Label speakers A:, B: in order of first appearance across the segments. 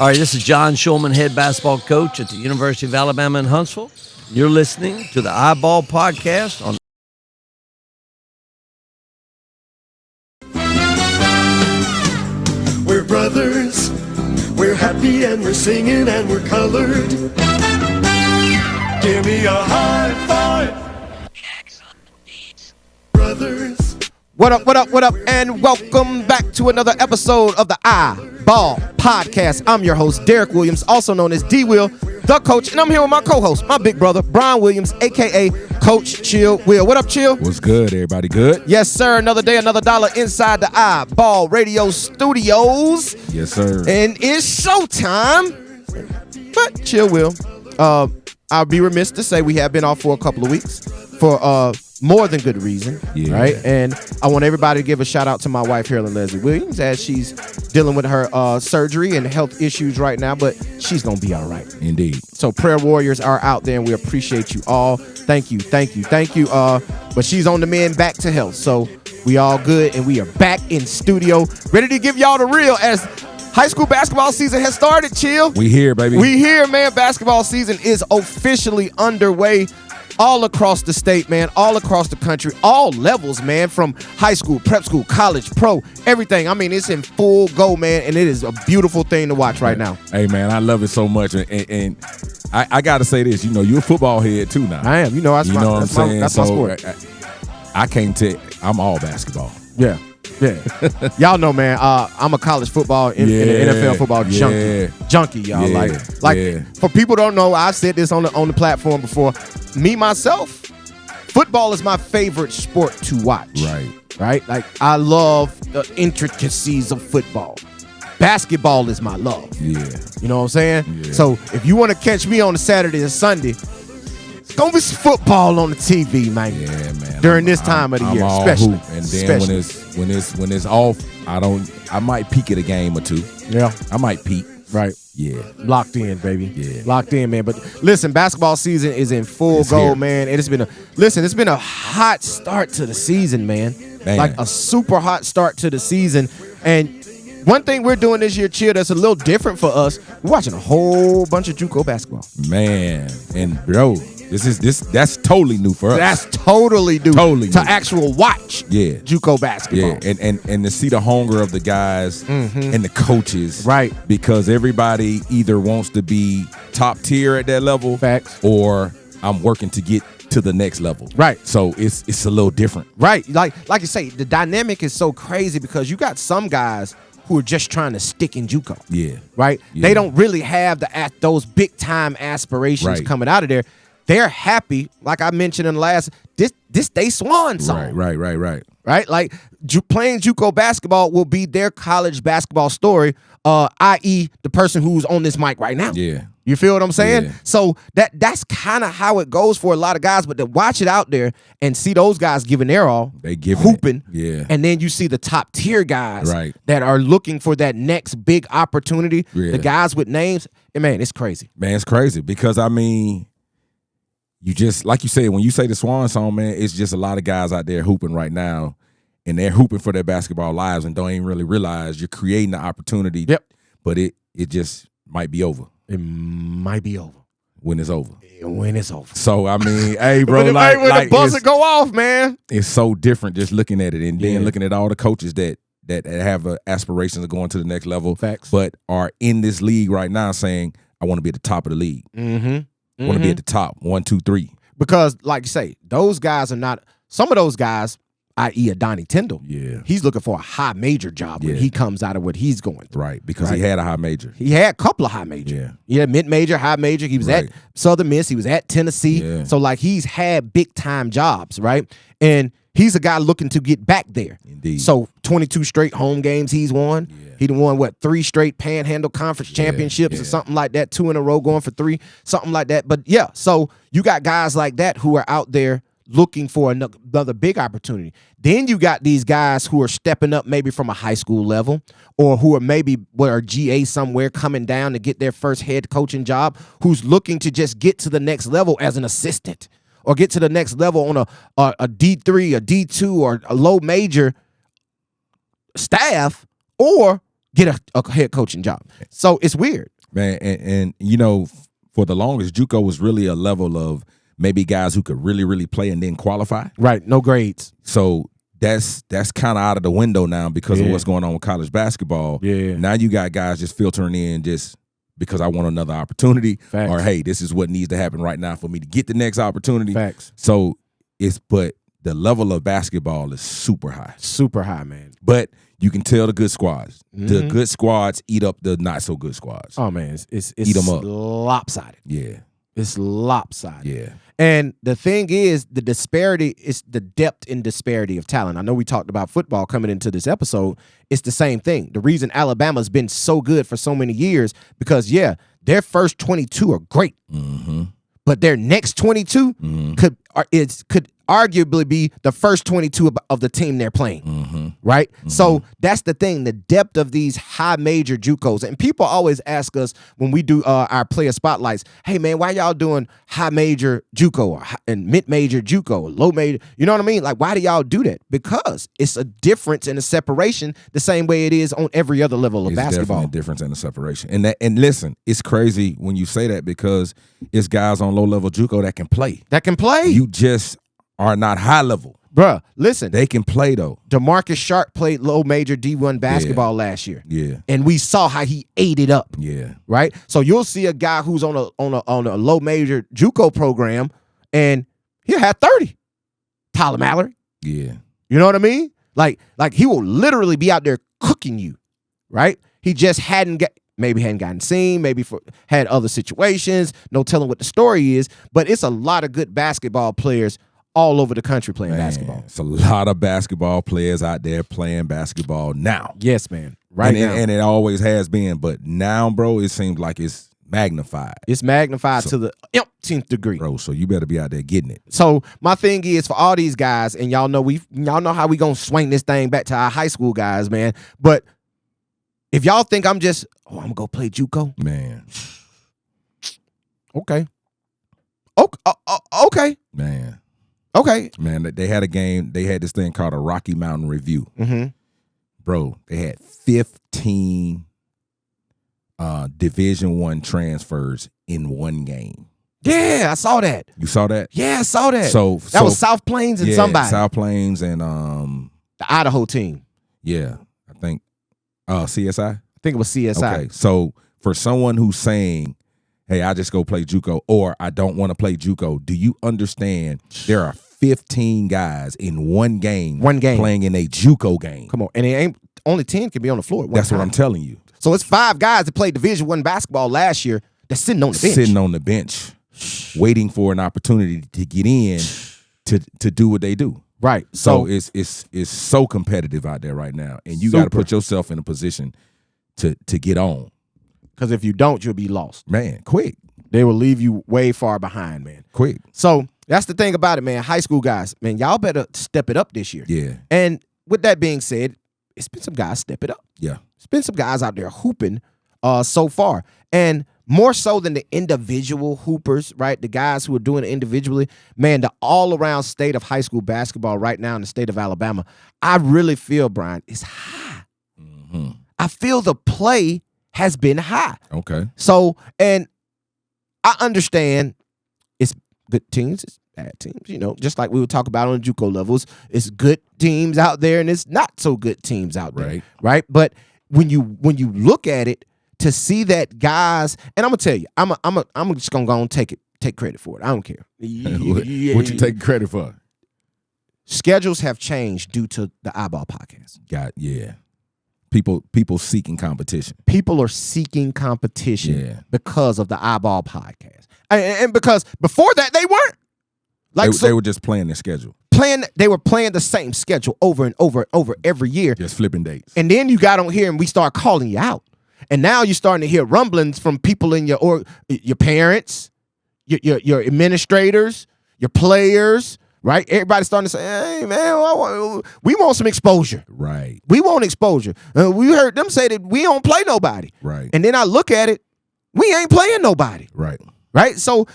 A: All right, this is John Schulman, head basketball coach at the University of Alabama in Huntsville. You're listening to the iBall podcast on
B: We're brothers, we're happy and we're singing and we're colored. Give me a high five. Brothers.
C: What up, and welcome back to another episode of the iBall podcast. I'm your host, Derek Williams, also known as DWill, the coach, and I'm here with my co-host, my big brother, Brian Williams, a.k.a. Coach Chill Will. What up, Chill?
D: What's good, everybody? Good?
C: Yes, sir. Another day, another dollar inside the iBall Radio Studios.
D: Yes, sir.
C: And it's showtime. But Chill Will, I'll be remiss to say we have been off for a couple of weeks for more than good reason, right? And I want everybody to give a shout out to my wife, Harold Leslie Williams, as she's dealing with her surgery and health issues right now, but she's going to be all right.
D: Indeed.
C: So prayer warriors are out there, and we appreciate you all. Thank you. But she's on the mend back to health, so we all good, and we are back in studio, ready to give y'all the real as high school basketball season has started, Chill.
D: We here, baby.
C: We here, man. Basketball season is officially underway. All across the state, man, all across the country, all levels, man, from high school, prep school, college, pro, everything. I mean, it's in full go, man, and it is a beautiful thing to watch right now.
D: Hey, man, I love it so much, and I got to say this, you're a football head too now.
C: I am, that's my sport.
D: I can't tell, I'm all basketball.
C: Yeah. Y'all know, man, I'm a college football and NFL football junkie, y'all. For people who don't know, I've said this on the platform before. Me, myself, football is my favorite sport to watch. Right? Like, I love the intricacies of football. Basketball is my love. Yeah. You know what I'm saying? Yeah. So if you want to catch me on a Saturday or Sunday, it's going to be some football on the TV, man. Yeah, man. During this time of the year, especially.
D: Hoop. And then when it's off, I might peek at a game or two.
C: Yeah.
D: I might peek.
C: Right.
D: Yeah.
C: Locked in, baby.
D: Yeah.
C: Locked in, man. But listen, basketball season is in full go, man. It's been a hot start to the season, man. Like a super hot start to the season. And one thing we're doing this year, Chill, that's a little different for us. We're watching a whole bunch of JUCO basketball.
D: Man. And bro, that's totally new for us.
C: That's totally new. To actual watch JUCO basketball.
D: Yeah, and to see the hunger of the guys and the coaches.
C: Right.
D: Because everybody either wants to be top tier at that level.
C: Facts.
D: Or I'm working to get to the next level.
C: Right.
D: So it's a little different.
C: Right. Like you say, the dynamic is so crazy because you got some guys who are just trying to stick in JUCO. Yeah. Right? Yeah. They don't really have those big time aspirations coming out of there. They're happy, like I mentioned in the last, this they swan song. Right? Like, playing JUCO basketball will be their college basketball story, i.e. the person who's on this mic right now.
D: Yeah.
C: You feel what I'm saying?
D: Yeah.
C: So that's kind of how it goes for a lot of guys, but to watch it out there and see those guys giving their all,
D: they give
C: hooping,
D: and
C: then you see the top tier guys that are looking for that next big opportunity, the guys with names, and man, it's crazy.
D: Man, it's crazy because, I mean, you just, like you said, when you say the swan song, man, it's just a lot of guys out there hooping right now, and they're hooping for their basketball lives and don't even really realize you're creating the opportunity.
C: Yep.
D: But it just might be over.
C: It might be over.
D: When it's over.
C: When it's over.
D: So, I mean, hey, bro.
C: when the buzzer go off, man.
D: It's so different just looking at it and then looking at all the coaches that have aspirations of going to the next level.
C: Facts.
D: But are in this league right now saying, I want to be at the top of the league. I want to be at the top, 1, 2, 3.
C: Because, like you say, those guys are not – some of those guys, i.e. a Donnie Tyndall, he's looking for a high major job when he comes out of what he's going through.
D: Right, because he had a high major.
C: He had a couple of high majors. Yeah, mid-major, high major. He was at Southern Miss. He was at Tennessee. Yeah. So, like, he's had big-time jobs, right? And he's a guy looking to get back there.
D: Indeed.
C: So, 22 straight home games he's won. Yeah. He done won, 3 straight Panhandle Conference championships or something like that, 2 in a row going for 3, something like that. But, yeah, so you got guys like that who are out there looking for another big opportunity. Then you got these guys who are stepping up maybe from a high school level or who are maybe are GA somewhere coming down to get their first head coaching job, who's looking to just get to the next level as an assistant or get to the next level on a D3, a D2, or a low major staff, or get a head coaching job. So it's weird.
D: Man, and you know, for the longest, JUCO was really a level of maybe guys who could really, really play and then qualify.
C: Right, no grades.
D: So that's kind of out of the window now because of what's going on with college basketball.
C: Yeah.
D: Now you got guys just filtering in just because I want another opportunity.
C: Facts.
D: Or, hey, this is what needs to happen right now for me to get the next opportunity.
C: Facts.
D: So but the level of basketball is super high.
C: Super high, man.
D: But you can tell the good squads. The good squads eat up the not so good squads.
C: Oh man, it's
D: Eat 'em up.
C: lopsided.
D: Yeah.
C: It's lopsided.
D: Yeah.
C: And the thing is, the disparity is the depth and disparity of talent. I know we talked about football coming into this episode. It's the same thing. The reason Alabama's been so good for so many years because their first 22 are great, but their next 22 could arguably be the first 22 of the team they're playing, right? So that's the thing, the depth of these high major JUCOs. And people always ask us when we do our player spotlights, hey, man, why y'all doing high major JUCO and mid-major JUCO, low major? You know what I mean? Like, why do y'all do that? Because it's a difference and a separation the same way it is on every other level of basketball.
D: Definitely a difference in the separation. And listen, it's crazy when you say that because it's guys on low-level JUCO that can play. You just are not high level.
C: Bruh, listen.
D: They can play, though.
C: DeMarcus Sharp played low major D1 basketball last year.
D: Yeah.
C: And we saw how he ate it up.
D: Yeah.
C: Right? So you'll see a guy who's on a low major JUCO program and he'll have 30. Tyler Mallory.
D: Yeah.
C: You know what I mean? Like he will literally be out there cooking you. Right? He just hadn't gotten seen, had other situations, no telling what the story is, but it's a lot of good basketball players all over the country playing basketball.
D: It's a lot of basketball players out there playing basketball now.
C: Yes, man. Right now.
D: And it always has been, but now, bro, it seems like it's magnified.
C: It's magnified to the 10th degree.
D: Bro, so you better be out there getting it.
C: So my thing is for all these guys, and y'all know how we gonna swing this thing back to our high school guys, man. But if y'all think I'm gonna go play JUCO,
D: Man.
C: Okay. Okay.
D: Man.
C: Okay.
D: Man, they had a game. They had this thing called a Rocky Mountain Review. Bro, they had 15 Division I transfers in one game.
C: Yeah, I saw that.
D: You saw that?
C: Yeah, I saw that.
D: So
C: that was South Plains and somebody.
D: South Plains and
C: the Idaho team.
D: Yeah, I think CSI.
C: I think it was CSI.
D: Okay, so for someone who's saying, hey, I just go play JUCO or I don't want to play JUCO, do you understand there are 15 guys in one game playing in a JUCO game?
C: Come on. And it ain't only 10 can be on the floor at one
D: That's
C: time.
D: what I'm telling you.
C: So it's 5 guys that played Division I basketball last year that's sitting on the bench.
D: Sitting on the bench, waiting for an opportunity to get in to do what they do.
C: Right.
D: So it's so competitive out there right now. And you got to put yourself in a position to get on.
C: Because if you don't, you'll be lost.
D: Man, quick.
C: They will leave you way far behind, man.
D: Quick.
C: So that's the thing about it, man. High school guys, man, y'all better step it up this year.
D: Yeah.
C: And with that being said, it's been some guys step it up.
D: Yeah.
C: It's been some guys out there hooping so far. And more so than the individual hoopers, right? The guys who are doing it individually, man, the all-around state of high school basketball right now in the state of Alabama, I really feel, Brian, is high. I feel the play has been high.
D: Okay.
C: So, and I understand it's good teams, it's bad teams, you know, just like we would talk about on JUCO levels. It's good teams out there and it's not so good teams out there. Right. But when you look at it, to see that guys, and I'm gonna tell you, I'm just gonna go and take credit for it. I don't care.
D: What you taking credit for?
C: Schedules have changed due to the iBall podcast.
D: People seeking competition.
C: People are seeking competition because of the iBall podcast, and because before that they weren't.
D: They were just playing their schedule.
C: They were playing the same schedule over and over every year.
D: Just flipping dates.
C: And then you got on here and we start calling you out. And now you're starting to hear rumblings from people in your parents, your administrators, your players, right? Everybody's starting to say, hey, man, we want some exposure.
D: Right.
C: We want exposure. We heard them say that we don't play nobody.
D: Right.
C: And then I look at it, we ain't playing nobody.
D: Right.
C: Right? So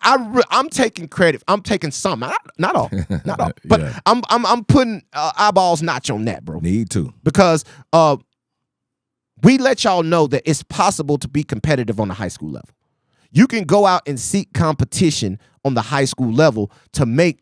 C: I'm taking credit. I'm taking some, not all, but I'm putting eyeballs notch on that, bro.
D: Need to.
C: Because We let y'all know that it's possible to be competitive on the high school level. You can go out and seek competition on the high school level to make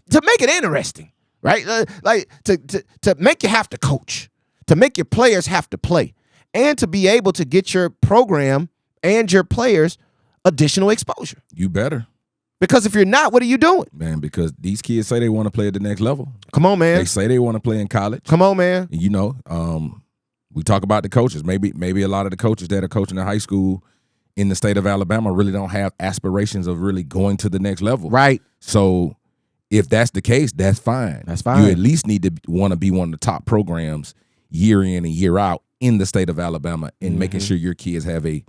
C: it interesting, right? Like to make you have to coach, to make your players have to play, and to be able to get your program and your players additional exposure.
D: You better.
C: Because if you're not, what are you doing?
D: Man, because these kids say they want to play at the next level.
C: Come on, man.
D: They say they want to play in college.
C: Come on, man.
D: And, you know, we talk about the coaches. Maybe a lot of the coaches that are coaching in high school in the state of Alabama really don't have aspirations of really going to the next level.
C: Right.
D: So if that's the case, that's fine.
C: That's fine.
D: You at least need to want to be one of the top programs year in and year out in the state of Alabama and making sure your kids have a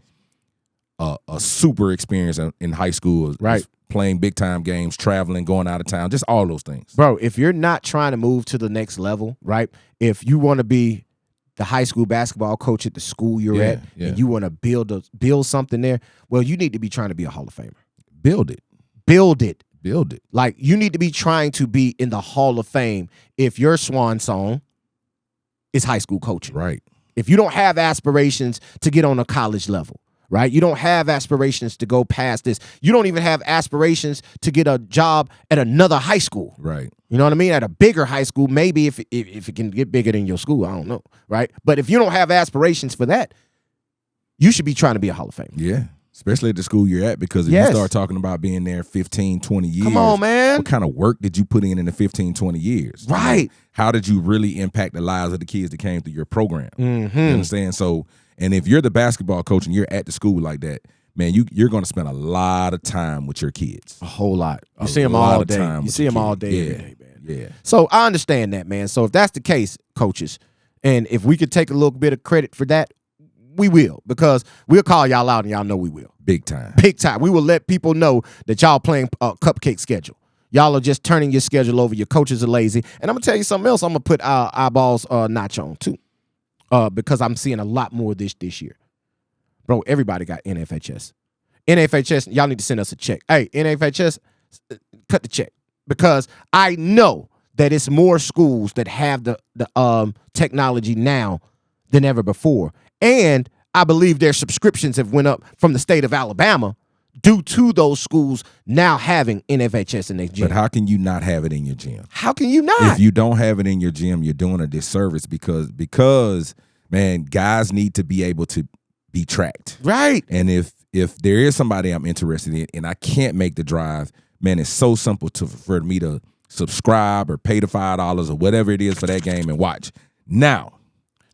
D: super experience in high school.
C: Right.
D: Playing big time games, traveling, going out of town, just all those things.
C: Bro, if you're not trying to move to the next level, right? If you want to be the high school basketball coach at the school you're at, and you want to build something there, well, you need to be trying to be a Hall of Famer.
D: Build it.
C: Build it.
D: Build it.
C: Like, you need to be trying to be in the Hall of Fame if your swan song is high school coaching.
D: Right.
C: If you don't have aspirations to get on a college level, right? You don't have aspirations to go past this. You don't even have aspirations to get a job at another high school.
D: Right.
C: You know what I mean? At a bigger high school, maybe if it can get bigger than your school, I don't know, right? But if you don't have aspirations for that, you should be trying to be a Hall of Famer.
D: Yeah. Especially at the school you're at, because if you start talking about being there 15, 20 years.
C: Come on, man.
D: What kind of work did you put in the 15, 20 years?
C: Right.
D: You know, how did you really impact the lives of the kids that came through your program? You understand? So, and if you're the basketball coach and you're at the school like that, man, you're going to spend a lot of time with your kids.
C: A whole lot. You see them all day. You see them all day, every day, man.
D: Yeah.
C: So I understand that, man. So if that's the case, coaches, and if we could take a little bit of credit for that, we will, because we'll call y'all out and y'all know we will.
D: Big time.
C: Big time. We will let people know that y'all playing a cupcake schedule. Y'all are just turning your schedule over. Your coaches are lazy. And I'm going to tell you something else. I'm going to put our eyeballs notch on too, because I'm seeing a lot more of this year. Bro, everybody got NFHS. NFHS, y'all need to send us a check. Hey, NFHS, cut the check, because I know that it's more schools that have the technology now than ever before. And I believe their subscriptions have went up from the state of Alabama due to those schools now having NFHS in their gym.
D: But how can you not have it in your gym?
C: How can you not?
D: If you don't have it in your gym, you're doing a disservice, because man, guys need to be able to be tracked.
C: Right.
D: And if there is somebody I'm interested in and I can't make the drive, man, it's so simple for me to subscribe or pay the $5 or whatever it is for that game and watch. Now,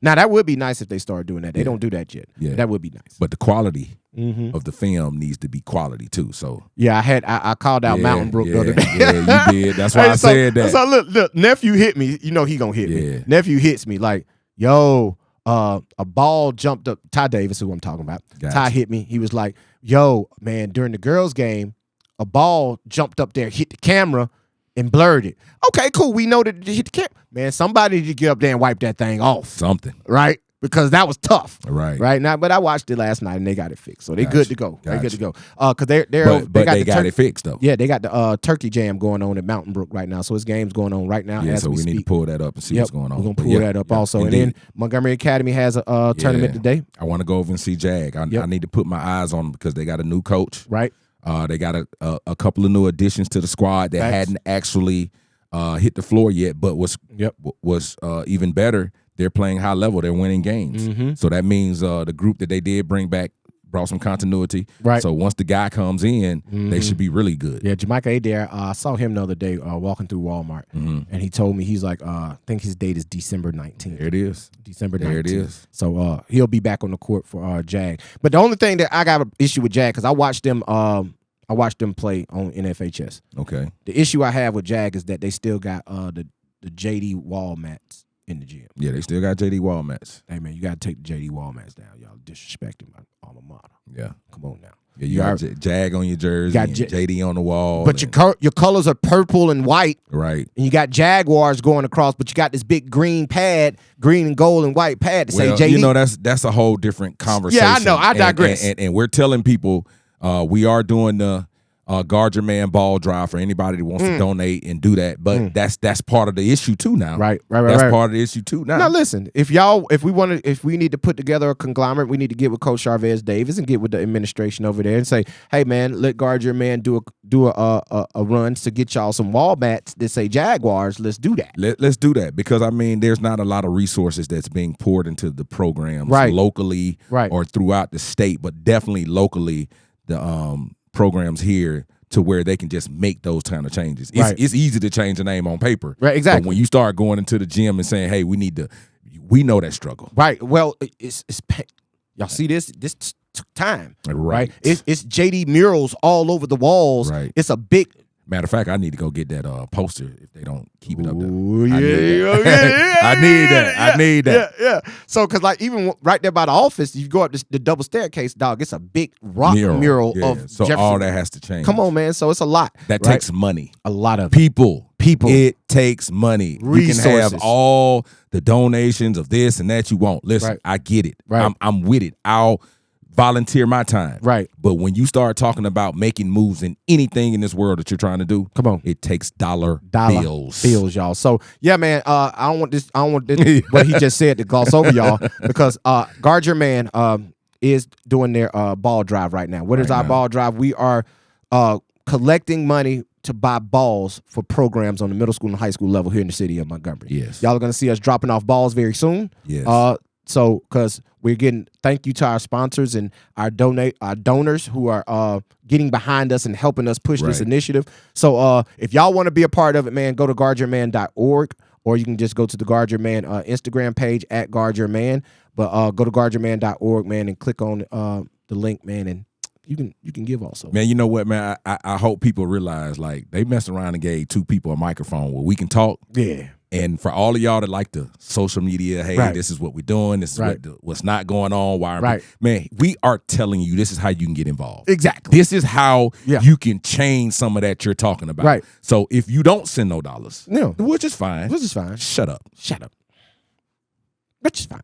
C: that would be nice if they start doing that. They don't do that yet.
D: Yeah.
C: That would be nice.
D: But the quality of the film needs to be quality too. So
C: yeah, I called out Mountain Brook the other day.
D: Yeah, you did. That's why I said that.
C: So look, nephew hit me. You know he gonna hit me. Nephew hits me like, yo, a ball jumped up. Ty Davis, who I'm talking about.
D: Gotcha.
C: Ty hit me. He was like, yo, man, during the girls' game, a ball jumped up there, hit the camera, and blurred it. Okay, cool. We know that it hit the camera. Man, somebody to get up there and wipe that thing off.
D: Something.
C: Right? Because that was tough.
D: Right.
C: Right now, but I watched it last night and they got it fixed. So they
D: Gotcha.
C: good to go.
D: Gotcha.
C: They good to go. Cause they
D: got it fixed though.
C: Yeah, they got the turkey jam going on at Mountain Brook right now. So his game's going on right now.
D: Yeah,
C: as
D: so we
C: speak.
D: need to pull that up and see what's going on.
C: We're gonna pull that up also.
D: Indeed.
C: And then Montgomery Academy has a tournament today.
D: I want to go over and see Jag. I need to put my eyes on them because they got a new coach.
C: Right.
D: They got a couple of new additions to the squad that hadn't actually hit the floor yet, but was even better. They're playing high level. They're winning games. So that means the group that they did bring back brought some continuity.
C: Right.
D: So once the guy comes in, they should be really good.
C: Yeah, Jamaica Adair, I saw him the other day walking through Walmart, and he told me, he's like, I think his date is December 19th.
D: There it is.
C: December 19th.
D: There it is.
C: So he'll be back on the court for Jag. But the only thing that I got an issue with Jag, because I watched them play on NFHS.
D: Okay.
C: The issue I have with Jag is that they still got the JD wall mats in the gym.
D: Yeah, they still got JD wall mats.
C: Hey, man, you got to take the JD wall mats down. Y'all disrespecting my alma mater.
D: Yeah.
C: Come on now.
D: Yeah, you got Jag on your jersey,
C: got
D: and JD on the wall.
C: But your colors are purple and white.
D: Right.
C: And you got Jaguars going across, but you got this big green and gold and white pad to say JD.
D: You know, that's a whole different conversation.
C: Yeah, I know. I digress.
D: And we're telling people we are doing the Guard Your Man ball drive for anybody that wants to donate and do that. But that's part of the issue too now.
C: Right.
D: That's part of the issue too now.
C: Now listen, if we need to put together a conglomerate, we need to get with Coach Charvez Davis and get with the administration over there and say, hey man, let Guard Your Man do a run to get y'all some wall bats that say Jaguars. Let's do that.
D: Let's do that, because I mean, there's not a lot of resources that's being poured into the programs locally or throughout the state, but definitely locally, the programs here, to where they can just make those kind of changes. It's easy to change a name on paper.
C: Right, exactly.
D: But when you start going into the gym and saying, hey, we know that struggle.
C: Right. Well, it's y'all see this took time. Right. It's JD murals all over the walls.
D: Right.
C: It's a big.
D: Matter of fact, I need to go get that poster if they don't keep it up there.
C: Ooh,
D: I need that.
C: Yeah. So, because like even right there by the office, you go up the double staircase, dog. It's a big rock mural of
D: so
C: Jefferson.
D: all that has to change.
C: Come on, man. So it's a lot.
D: That takes money.
C: A lot of
D: people. It takes money.
C: Resources.
D: You can have all the donations of this and that you want. Listen, I get it.
C: Right.
D: I'm with it. I'll volunteer my time.
C: Right.
D: But when you start talking about making moves in anything in this world that you're trying to do,
C: come on,
D: it takes dollar bills,
C: y'all. So yeah, man, I don't want this what he just said to gloss over y'all, because Guard Your Man is doing their ball drive right now. What is our ball drive? We are collecting money to buy balls for programs on the middle school and high school level here in the city of Montgomery.
D: Yes.
C: Y'all are going to see us dropping off balls very soon.
D: Yes.
C: So, because we're getting thank you to our sponsors and our donors who are getting behind us and helping us push this initiative. So, if y'all want to be a part of it, man, go to guardyourman.org, or you can just go to the Guard Your Man Instagram page at Guard Your Man. But go to guardyourman.org, man, and click on the link, man, and you can give also.
D: Man, you know what, man? I hope people realize, like, they messed around and gave two people a microphone where we can talk.
C: Yeah.
D: And for all of y'all that like the social media, hey, this is what we're doing. This is what's not going on. Why? Man, we are telling you this is how you can get involved.
C: Exactly.
D: This is how you can change some of that you're talking about.
C: Right.
D: So if you don't send no dollars, which is fine. Shut up.
C: Which is fine.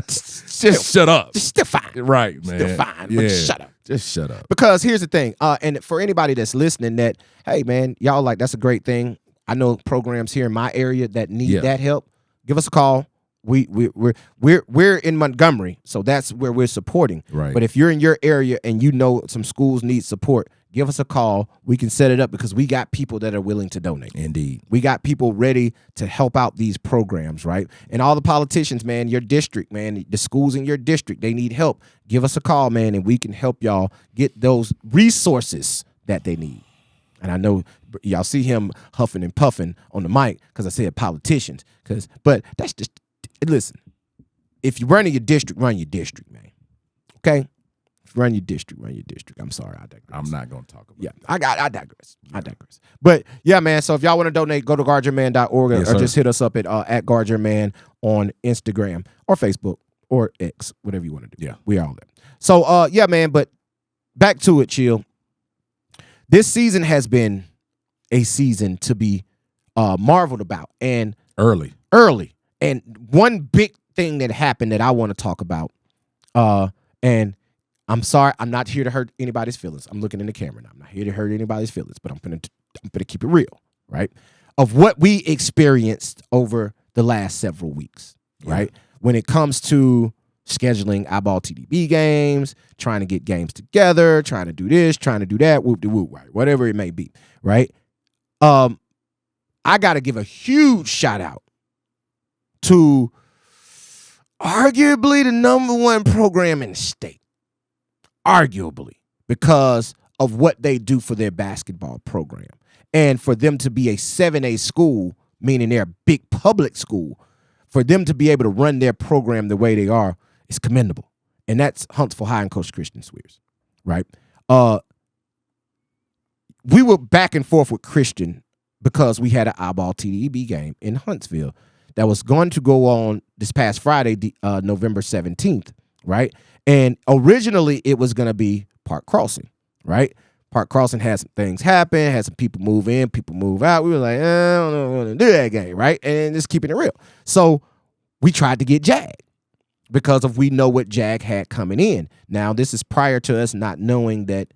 D: Just shut up.
C: It's still fine.
D: Right, man.
C: Still fine. But shut up.
D: Just shut up.
C: Because here's the thing. And for anybody that's listening, that, hey, man, y'all like, that's a great thing. I know programs here in my area that need that help. Give us a call. We're in Montgomery, so that's where we're supporting.
D: Right.
C: But if you're in your area and you know some schools need support, give us a call. We can set it up, because we got people that are willing to donate.
D: Indeed.
C: We got people ready to help out these programs, right? And all the politicians, man, your district, man, the schools in your district, they need help. Give us a call, man, and we can help y'all get those resources that they need. And I know y'all see him huffing and puffing on the mic because I said politicians. But that's just, listen, if you're running your district, run your district, man. Okay? If you run your district, run your district. I'm sorry, I digress.
D: I'm not going to talk about it.
C: I digress. I digress. But yeah, man, so if y'all want to donate, go to guardyourman.org or just hit us up at Guard Your Man on Instagram or Facebook or X, whatever you want to do.
D: Yeah.
C: We all there. So yeah, man, but back to it, chill. This season has been a season to be marveled about, and early. And one big thing that happened that I want to talk about, and I'm sorry, I'm not here to hurt anybody's feelings. I'm looking in the camera now. I'm not here to hurt anybody's feelings, but I'm gonna keep it real, right? Of what we experienced over the last several weeks, right? When it comes to scheduling iBall TDB games, trying to get games together, trying to do this, trying to do that, whoop-de-whoop, right? Whatever it may be, right? I got to give a huge shout out to arguably the #1 program in the state. Arguably, because of what they do for their basketball program. And for them to be a 7A school, meaning they're a big public school, for them to be able to run their program the way they are, is commendable. And that's Huntsville High and Coach Christian Swears, right? We were back and forth with Christian because we had an iBall TDB game in Huntsville that was going to go on this past Friday, November 17th, right? And originally it was going to be Park Crossing, right? Park Crossing had some things happen, had some people move in, people move out. We were like, I don't know if I want to do that game, right? And just keeping it real. So we tried to get Jag because we know what Jag had coming in. Now, this is prior to us not knowing that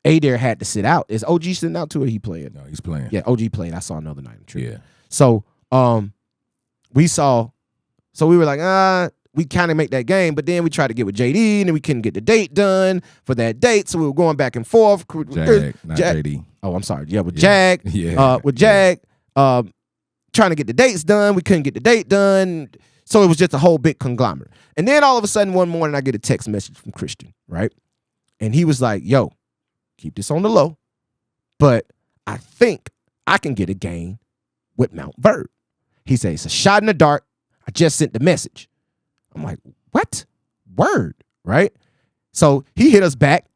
C: Adair had to sit out. Is OG sitting out too, or he playing?
D: No, he's playing.
C: Yeah, OG played. I saw another night.
D: Yeah.
C: So we were like, we kind of make that game, but then we tried to get with JD, and we couldn't get the date done for that date, so we were going back and forth.
D: Jag, not JD.
C: Oh, I'm sorry. Yeah, with Jag.
D: Yeah.
C: With Jag, trying to get the dates done. We couldn't get the date done. So it was just a whole big conglomerate. And then all of a sudden one morning I get a text message from Christian, right? And he was like, yo, keep this on the low, but I think I can get a game with Mount Verb. He said, it's a shot in the dark. I just sent the message. I'm like, what? Word, right? So he hit us back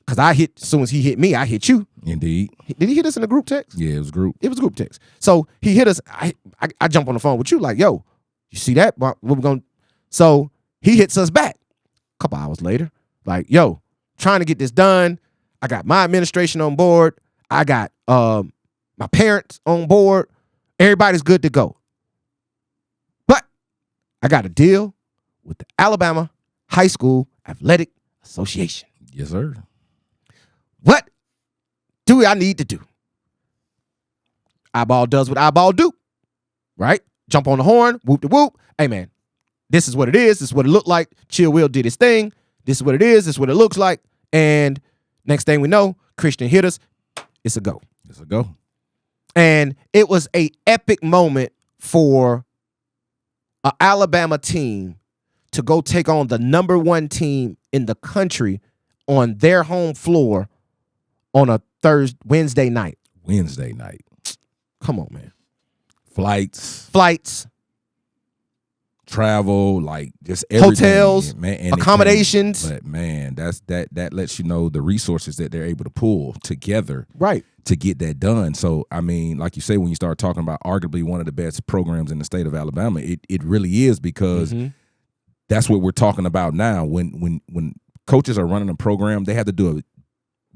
C: because as soon as he hit me, I hit you.
D: Indeed.
C: Did he hit us in a group text?
D: Yeah, it was group.
C: It was group text. So he hit us. I jump on the phone with you like, yo, you see that? What we going? So he hits us back a couple hours later. Like, yo, trying to get this done. I got my administration on board. I got my parents on board. Everybody's good to go. But I got a deal with the Alabama High School Athletic Association.
D: Yes, sir.
C: What do I need to do? iBall does what iBall do, right? Jump on the horn, whoop de whoop. Hey, man, this is what it is. This is what it looked like. DWill did his thing. This is what it is. This is what it looks like. And next thing we know, Christian hit us. It's a go.
D: It's a go.
C: And it was a epic moment for an Alabama team to go take on the #1 team in the country on their home floor on a Wednesday night.
D: Wednesday night.
C: Come on, man.
D: Flights, travel, like just everything.
C: Hotels,
D: man, and
C: accommodations.
D: But man, that lets you know the resources that they're able to pull together,
C: Right.
D: to get that done. So I mean, like you say, when you start talking about arguably one of the best programs in the state of Alabama, it really is, because that's what we're talking about now. When coaches are running a program, they have to do a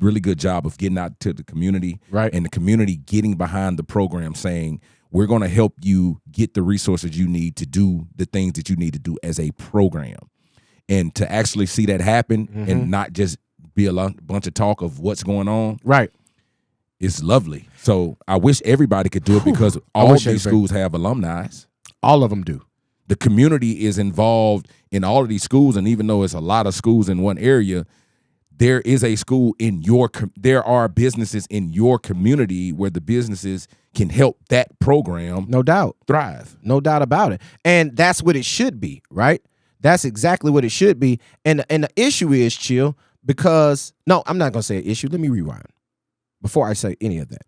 D: really good job of getting out to the community,
C: right,
D: and the community getting behind the program, saying, we're going to help you get the resources you need to do the things that you need to do as a program. And to actually see that happen and not just be a bunch of talk of what's going on,
C: right,
D: it's lovely. So I wish everybody could do it, because all these schools have alumni.
C: All of them do.
D: The community is involved in all of these schools, and even though it's a lot of schools in one area, there is a school in there are businesses in your community where the businesses can help that program,
C: no doubt,
D: thrive.
C: No doubt about it. And that's what it should be, right? That's exactly what it should be. And the issue is, Chill, because no, I'm not gonna say an issue. Let me rewind before I say any of that.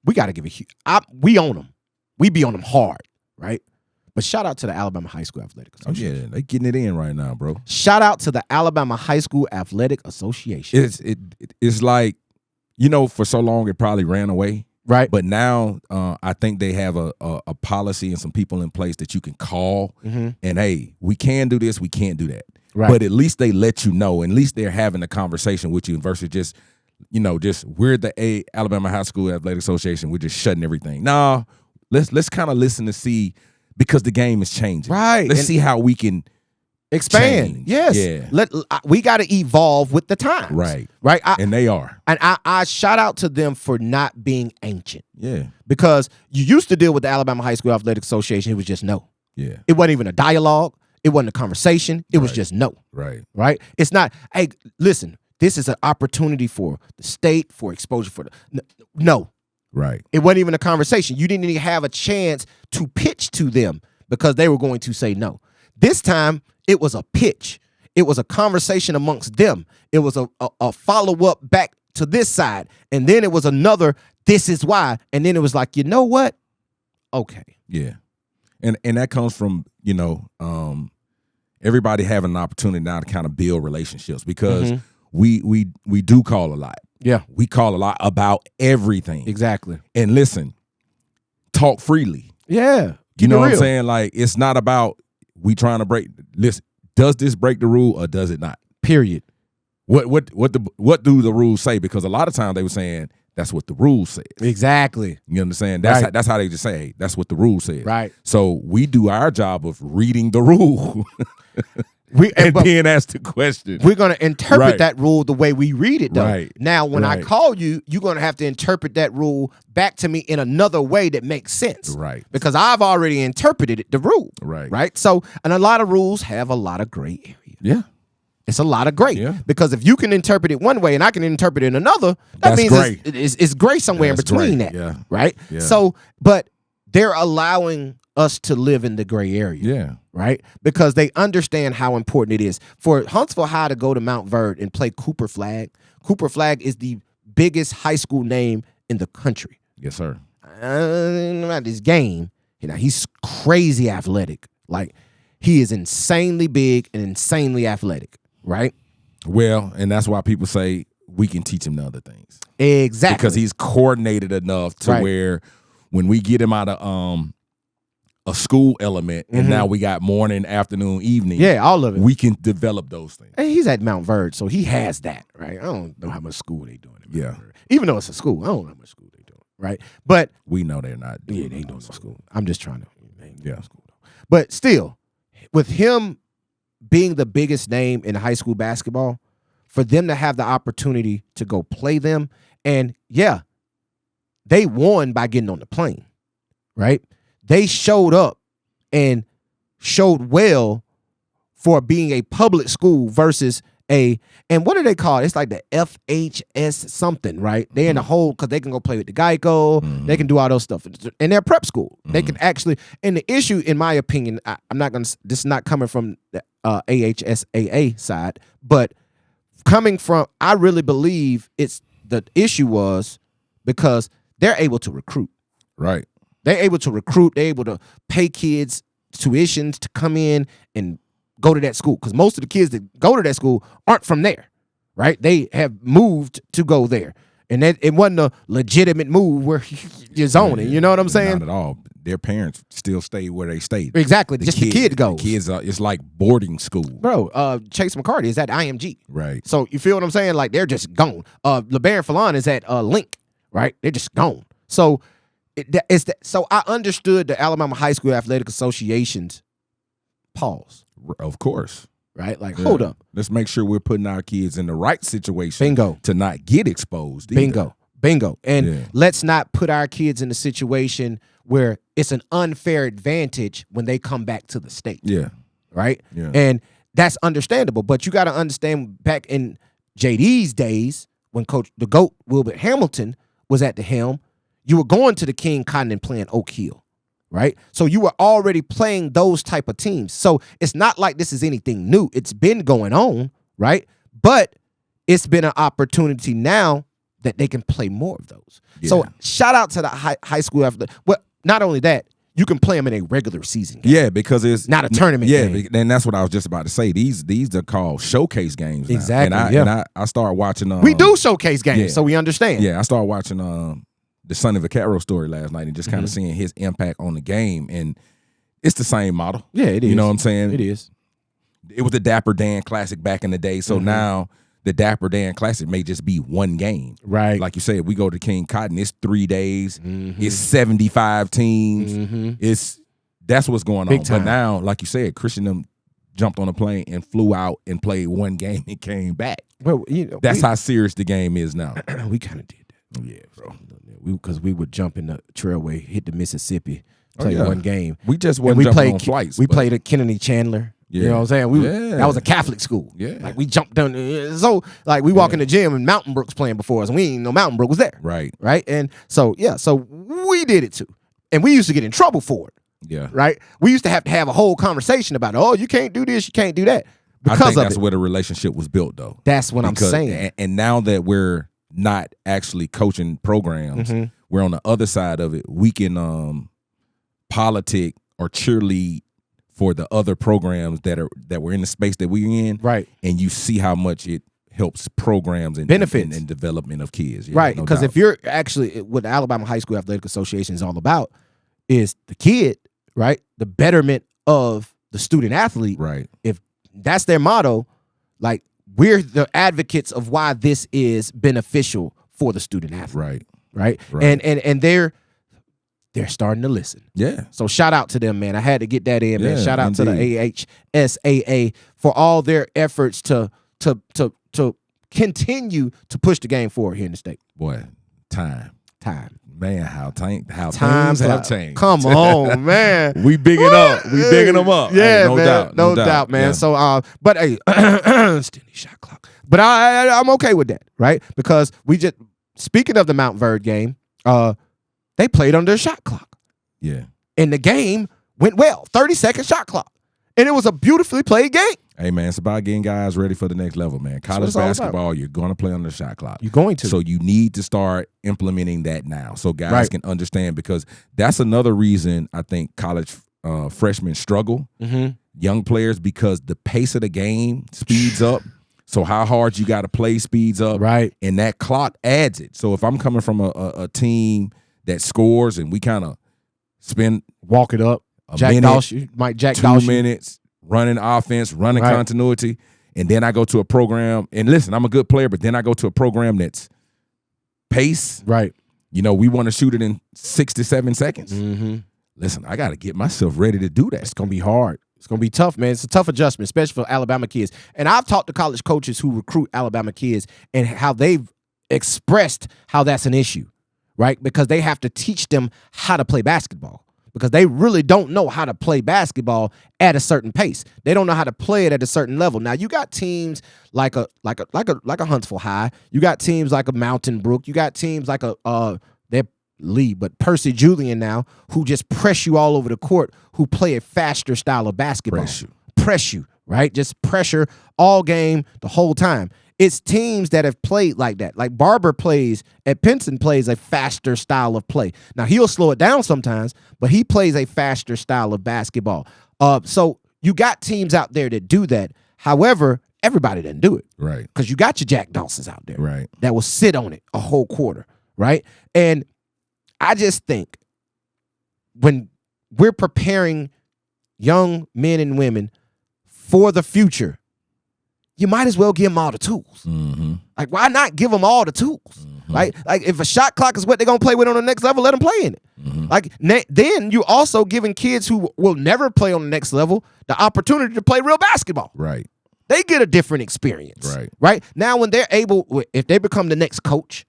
C: We got to give we own them. We be on them hard, right? But shout out to the Alabama High School Athletic Association.
D: Oh, yeah, they getting it in right now, bro.
C: Shout out to the Alabama High School Athletic Association.
D: It's like, for so long it probably ran away.
C: Right.
D: But now I think they have a policy and some people in place that you can call and, hey, we can do this, we can't do that.
C: Right.
D: But at least they let you know. At least they're having a conversation with you versus just, we're the Alabama High School Athletic Association. We're just shutting everything. No, let's kind of listen to see, because the game is changing.
C: Right.
D: Let's see how we can
C: expand.
D: change.
C: Yes.
D: Yeah.
C: We got to evolve with the times.
D: Right.
C: Right.
D: And they are.
C: And I shout out to them for not being ancient.
D: Yeah.
C: Because you used to deal with the Alabama High School Athletic Association. It was just no.
D: Yeah.
C: It wasn't even a dialogue. It wasn't a conversation. It was just no.
D: Right.
C: Right. It's not, hey, listen, this is an opportunity for the state, for exposure for the no.
D: Right.
C: It wasn't even a conversation. You didn't even have a chance to pitch to them because they were going to say no. This time, it was a pitch. It was a conversation amongst them. It was a follow-up back to this side. And then it was another, this is why. And then it was like, you know what? Okay.
D: Yeah. And that comes from, everybody having an opportunity now to kind of build relationships, because we do call a lot.
C: Yeah.
D: We call a lot about everything.
C: Exactly.
D: And listen, talk freely.
C: Yeah.
D: You know what I'm saying? Like, it's not about we trying to listen, does this break the rule or does it not?
C: Period.
D: What do the rules say? Because a lot of times they were saying that's what the rule says.
C: Exactly.
D: You understand? That's how they just say, hey, that's what the rule says.
C: Right.
D: So we do our job of reading the rule. then ask the question.
C: We're going to interpret
D: Right.
C: that rule the way we read it, though.
D: Right.
C: Now, when I
D: Right.
C: call you, you're going to have to interpret that rule back to me in another way that makes sense.
D: Right.
C: Because I've already interpreted the rule.
D: Right.
C: Right. So, and a lot of rules have a lot of gray area.
D: Yeah.
C: It's a lot of gray.
D: Yeah.
C: Because if you can interpret it one way and I can interpret it another, that
D: That's
C: means
D: gray.
C: it's gray somewhere
D: That's
C: in between
D: gray.
C: that.
D: Yeah.
C: Right.
D: Yeah.
C: So, but they're allowing us to live in the gray area.
D: Yeah.
C: Right? Because they understand how important it is. For Huntsville High to go to Mount Verde and play Cooper Flag, Cooper Flag is the biggest high school name in the country.
D: Yes, sir.
C: Not this game. You know, he's crazy athletic. Like, he is insanely big and insanely athletic, right?
D: Well, and that's why people say we can teach him the other things.
C: Exactly.
D: Because he's coordinated enough to
C: Right.
D: where when we get him out of a school element and now we got morning, afternoon, evening.
C: Yeah, all of it.
D: We can develop those things.
C: And he's at Mount Verde, so he has that, right? I don't know how much school they doing at Mount
D: Yeah.
C: Verde. Even though it's a school, I don't know how much school they doing, right? But
D: We know they're not doing
C: yeah, they ain't doing
D: those.
C: no school. I'm just trying to
D: Yeah.
C: school though. But still, with him being the biggest name in high school basketball, for them to have the opportunity to go play them, and yeah, they won by getting on the plane, right? They showed up and showed well for being a public school versus and what do they call it? It's like the FHS something, right? They in the whole, because they can go play with the Geico, they can do all those stuff. And they're prep school. They can actually, and the issue, in my opinion, I'm not going to, this is not coming from the AHSAA side, but coming from, I really believe it's, the issue was because they're able to recruit.
D: Right.
C: They're able to recruit. They're able to pay kids tuitions to come in and go to that school. Because most of the kids that go to that school aren't from there, right? They have moved to go there. And that it wasn't a legitimate move where you're zoning. You know what I'm saying?
D: Not at all. Their parents still stay where they stayed.
C: Exactly. Just the kid goes.
D: The kids are, it's like boarding school.
C: Bro, Chase McCarty is at IMG.
D: Right.
C: So you feel what I'm saying? Like, they're just gone. LeBaron Fallon is at Link, right? They're just gone. So so I understood the Alabama High School Athletic Association's pause,
D: Of course.
C: right? Like,
D: Yeah.
C: hold up.
D: Let's make sure we're putting our kids in the right situation.
C: Bingo.
D: To not get exposed. either.
C: Bingo. And
D: Yeah.
C: let's not put our kids in a situation where it's an unfair advantage when they come back to the state.
D: Yeah.
C: Right?
D: Yeah.
C: And that's understandable. But you got to understand, back in JD's days, when the GOAT Wilbert Hamilton was at the helm, you were going to the King Cotton and playing Oak Hill, right? So you were already playing those type of teams. So it's not like this is anything new. It's been going on, right? But it's been an opportunity now that they can play more of those.
D: Yeah.
C: So shout out to the high school athletic. Well, not only that, you can play them in a regular season game.
D: Yeah, because it's
C: Not a tournament
D: Yeah,
C: game.
D: and that's what I was just about to say. These are called showcase games. Now.
C: Exactly,
D: And
C: yeah.
D: I started watching.
C: We do showcase games,
D: yeah.
C: so we understand.
D: Yeah, I started watching the Son of a Caro story last night and just kind of
C: Mm-hmm.
D: seeing his impact on the game, and it's the same model.
C: Yeah, it is.
D: You know what I'm saying?
C: It is.
D: It was the Dapper Dan Classic back in the day, so
C: Mm-hmm.
D: now the Dapper Dan Classic may just be one game.
C: Right.
D: Like you said, we go to King Cotton. It's 3 days.
C: Mm-hmm.
D: It's 75 teams. That's what's going
C: Big
D: on.
C: time.
D: But now, like you said, Christian them jumped on a plane and flew out and played one game and came back.
C: Well, you know,
D: That's how serious the game is now.
C: we kind of did that.
D: Yeah, bro.
C: Because we would jump in the trailway, hit the Mississippi, play
D: yeah.
C: one game.
D: We just
C: And
D: wasn't
C: we
D: jumping
C: played
D: on flights.
C: We
D: but-
C: played at Kennedy Chandler. You
D: Yeah.
C: know what I'm saying?
D: Yeah.
C: That was a Catholic school.
D: Yeah.
C: Like, we jumped down. So, like, we walk in the gym and Mountain Brook's playing before us, and we didn't know Mountain Brook was there.
D: Right.
C: Right? And so, yeah, so we did it too. And we used to get in trouble for it.
D: Yeah.
C: Right? We used to have a whole conversation about, oh, you can't do this, you can't do that.
D: I
C: Because
D: think
C: of
D: that's
C: it.
D: where the relationship was built, though.
C: That's what I'm saying.
D: And now that we're not actually coaching programs,
C: Mm-hmm.
D: we're on the other side of it. We can politic or cheerlead for the other programs that were in the space that we're in.
C: Right.
D: And you see how much it helps programs and
C: Benefits.
D: and development of kids. Yeah,
C: Right,
D: no
C: because
D: doubt.
C: if you're actually, what the Alabama High School Athletic Association is all about is the kid, right? The betterment of the student athlete.
D: Right.
C: If that's their motto, like, we're the advocates of why this is beneficial for the student athlete.
D: Right.
C: Right.
D: Right.
C: And they're starting to listen.
D: Yeah.
C: So shout out to them, man. I had to get that in, man.
D: Yeah,
C: Shout out to the AHSAA for all their efforts to continue to push the game forward here in the state.
D: Boy, time. Man, how things have changed.
C: Come on, man.
D: We bigging up. We bigging them up.
C: Yeah,
D: hey, no
C: man.
D: doubt.
C: No doubt, man.
D: Yeah.
C: So, but hey, still need shot clock. But I'm okay with that, right? Because we just, speaking of the Mount Verde game, they played under a shot clock.
D: Yeah.
C: And the game went well, 30-second shot clock. And it was a beautifully played game.
D: Hey, man, it's about getting guys ready for the next level, man. College basketball, you're going to play on the shot clock.
C: You're going to.
D: So you need to start implementing that now so guys can understand, because that's another reason I think college freshmen struggle, young players, because the pace of the game speeds up. So how hard you got to play speeds up.
C: Right.
D: And that clock adds it. So if I'm coming from a team that scores and we kind of spend
C: walk it up, Jack
D: 2 minutes running offense, running continuity, and then I go to a program, and listen, I'm a good player, but then I go to a program that's pace.
C: Right.
D: You know, we want to shoot it in 6 to 7 seconds. Listen, I got to get myself ready to do that.
C: It's going to be hard. It's going to be tough, man. It's a tough adjustment, especially for Alabama kids. And I've talked to college coaches who recruit Alabama kids and how they've expressed how that's an issue, right? Because they have to teach them how to play basketball, because they really don't know how to play basketball at a certain pace. They don't know how to play it at a certain level. Now, you got teams like a Huntsville High. You got teams like a Mountain Brook. You got teams like they're Lee, but Percy Julian now, who just press you all over the court, who play a faster style of basketball. Press you, right? Just pressure all game the whole time. It's teams that have played like that. Like Barber plays at Pinson, plays a faster style of play. Now, he'll slow it down sometimes, but he plays a faster style of basketball. So you got teams out there that do that. However, everybody doesn't do it.
D: Right.
C: Because you got your Jack Dawsons out there.
D: Right.
C: That will sit on it a whole quarter. Right. And I just think when we're preparing young men and women for the future, you might as well give them all the tools. Like, why not give them all the tools? Like if a shot clock is what they're going to play with on the next level, let them play in it. Like, then you also giving kids who will never play on the next level the opportunity to play real basketball.
D: Right.
C: They get a different experience. Right. Now, when they're able, if they become the next coach,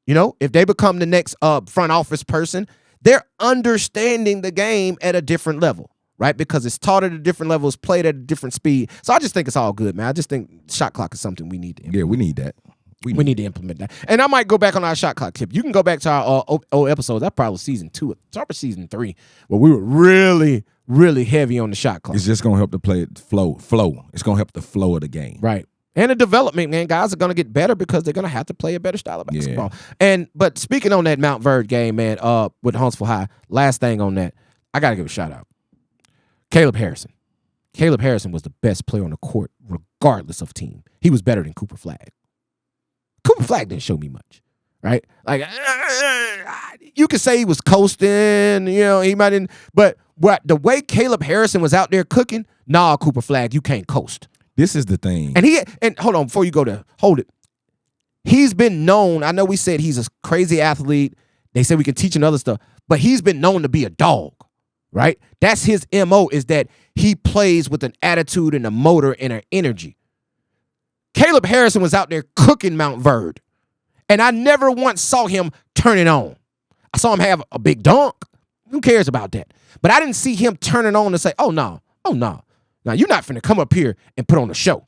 C: you know, if they become the next front office person, they're understanding the game at a different level. Right, because it's taught at a different level, it's played at a different speed. So I just think it's all good, man. I just think shot clock is something we need to implement.
D: Yeah, we need that.
C: We need to implement that. And I might go back on our shot clock tip. You can go back to our old episodes. That's probably season 2. It's probably season 3, where we were really, really heavy on the shot clock.
D: It's just going to help the play flow. It's going to help the flow of the game.
C: Right. And the development, man. Guys are going to get better because they're going to have to play a better style of basketball. But speaking on that Mount Verde game, man, with Huntsville High, last thing on that, I got to give a shout out. Caleb Harrison. Caleb Harrison was the best player on the court, regardless of team. He was better than Cooper Flagg. Cooper Flagg didn't show me much, right? Like, you could say he was coasting, you know, he might didn't, but the way Caleb Harrison was out there cooking, Cooper Flagg, you can't coast.
D: This is the thing.
C: And hold on, before you go there, hold it. He's been known, I know we said he's a crazy athlete. They said we can teach him other stuff, but he's been known to be a dog. Right? That's his MO, is that he plays with an attitude and a motor and an energy. Caleb Harrison was out there cooking Mount Verde, and I never once saw him turn it on. I saw him have a big dunk. Who cares about that? But I didn't see him turn it on and say, oh, no. Now, you're not finna come up here and put on a show.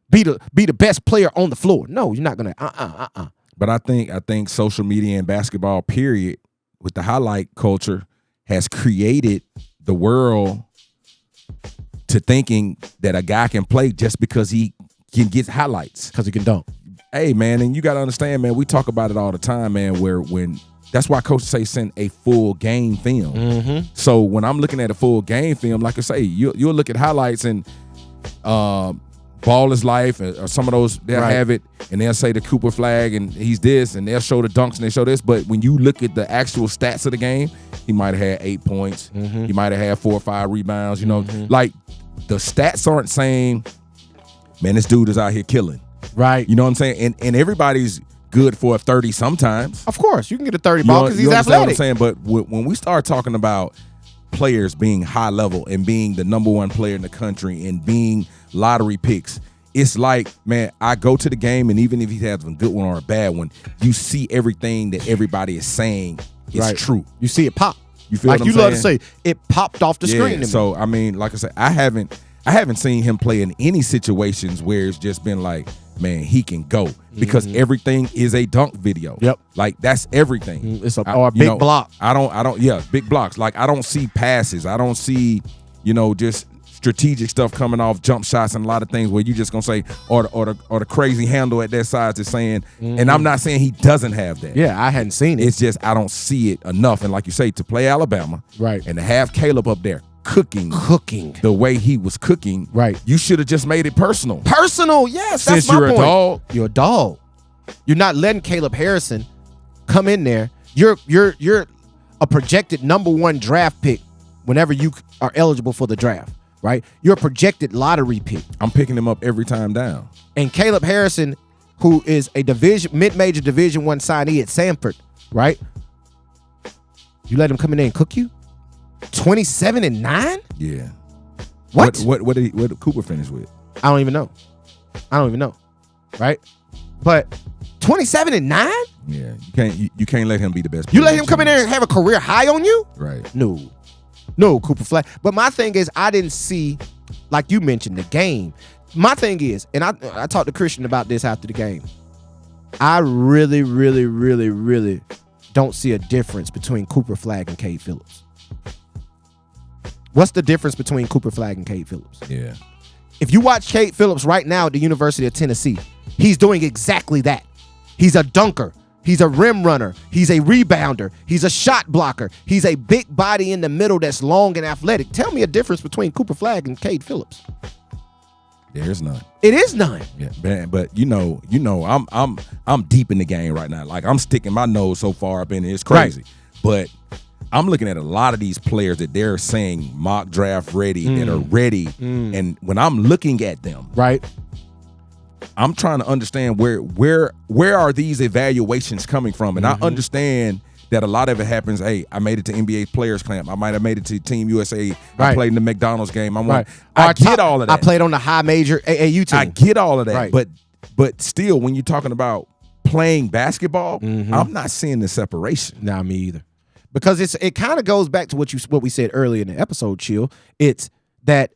C: Be the best player on the floor. No, you're not going to,
D: But I think social media and basketball, period, with the highlight culture, has created the world to thinking that a guy can play just because he can get highlights.
C: Because he can dunk.
D: Hey, man, and you got to understand, man, we talk about it all the time, man, that's why coaches say send a full game film. So when I'm looking at a full game film, like I say, you'll look at highlights and Ball is Life or some of those, they'll have it, and they'll say the Cooper Flagg and he's this, and they'll show the dunks and they show this. But when you look at the actual stats of the game, he might have had 8 points. He might have had 4 or 5 rebounds. You know, like the stats aren't saying, man, this dude is out here killing.
C: Right.
D: You know what I'm saying? And everybody's good for a 30 sometimes.
C: Of course, you can get a 30 ball because he's
D: understand
C: athletic.
D: what I'm saying? But when we start talking about players being high level and being the number one player in the country and being lottery picks, it's like, man, I go to the game, and even if he has a good one or a bad one, you see everything that everybody is saying is true.
C: You see it pop.
D: You feel
C: like
D: what
C: you
D: I'm
C: love to
D: saying?
C: say, it popped off the screen. To
D: So I mean, like I said, I haven't seen him play in any situations where it's just been like, man, he can go, because everything is a dunk video.
C: Yep.
D: Like that's everything.
C: It's a big block.
D: I don't. Yeah, big blocks. Like I don't see passes. I don't see, just strategic stuff coming off jump shots and a lot of things where you just gonna say or the crazy handle at that size is saying. And I'm not saying he doesn't have that.
C: Yeah, I hadn't seen it.
D: It's just I don't see it enough. And like you say, to play Alabama,
C: right,
D: and to have Caleb up there cooking the way he was cooking,
C: right,
D: you should have just made it personal.
C: Personal, yes.
D: Since
C: that's my
D: you're
C: point.
D: a dog,
C: you're a dog. You're not letting Caleb Harrison come in there. You're a projected #1 draft pick whenever you are eligible for the draft, right? You're a projected lottery pick.
D: I'm picking him up every time down.
C: And Caleb Harrison, who is a mid-major Division I signee at Samford, right? You let him come in there and cook you? 27-9?
D: Yeah.
C: What?
D: What did Cooper finish with?
C: I don't even know. Right? But 27-9?
D: Yeah, you can't let him be the best player.
C: You let him come in there and have a career high on you?
D: Right.
C: No, Cooper Flag. But my thing is, I didn't see, like you mentioned, the game. My thing is, and I talked to Christian about this after the game, I really, really, really, really don't see a difference between Cooper Flag and Cade Phillips. What's the difference between Cooper Flag and Cade Phillips?
D: Yeah.
C: If you watch Cade Phillips right now at the University of Tennessee, he's doing exactly that. He's a dunker. He's a rim runner. He's a rebounder. He's a shot blocker. He's a big body in the middle that's long and athletic. Tell me a difference between Cooper Flag and Cade Phillips.
D: There's none.
C: It is none.
D: Yeah, man, but I'm deep in the game right now. Like I'm sticking my nose so far up in it, it's crazy.
C: Right.
D: But I'm looking at a lot of these players that they're saying mock draft ready, that are ready, and when I'm looking at them,
C: right,
D: I'm trying to understand where are these evaluations coming from, and I understand that a lot of it happens. Hey, I made it to NBA Players Camp. I might have made it to Team USA. I played in the McDonald's game. I get all of that.
C: I played on the high major AAU team.
D: I get all of that,
C: right.
D: but still, when you're talking about playing basketball, I'm not seeing the separation.
C: Nah, me either. Because it kind of goes back to what we said earlier in the episode, Chill. It's that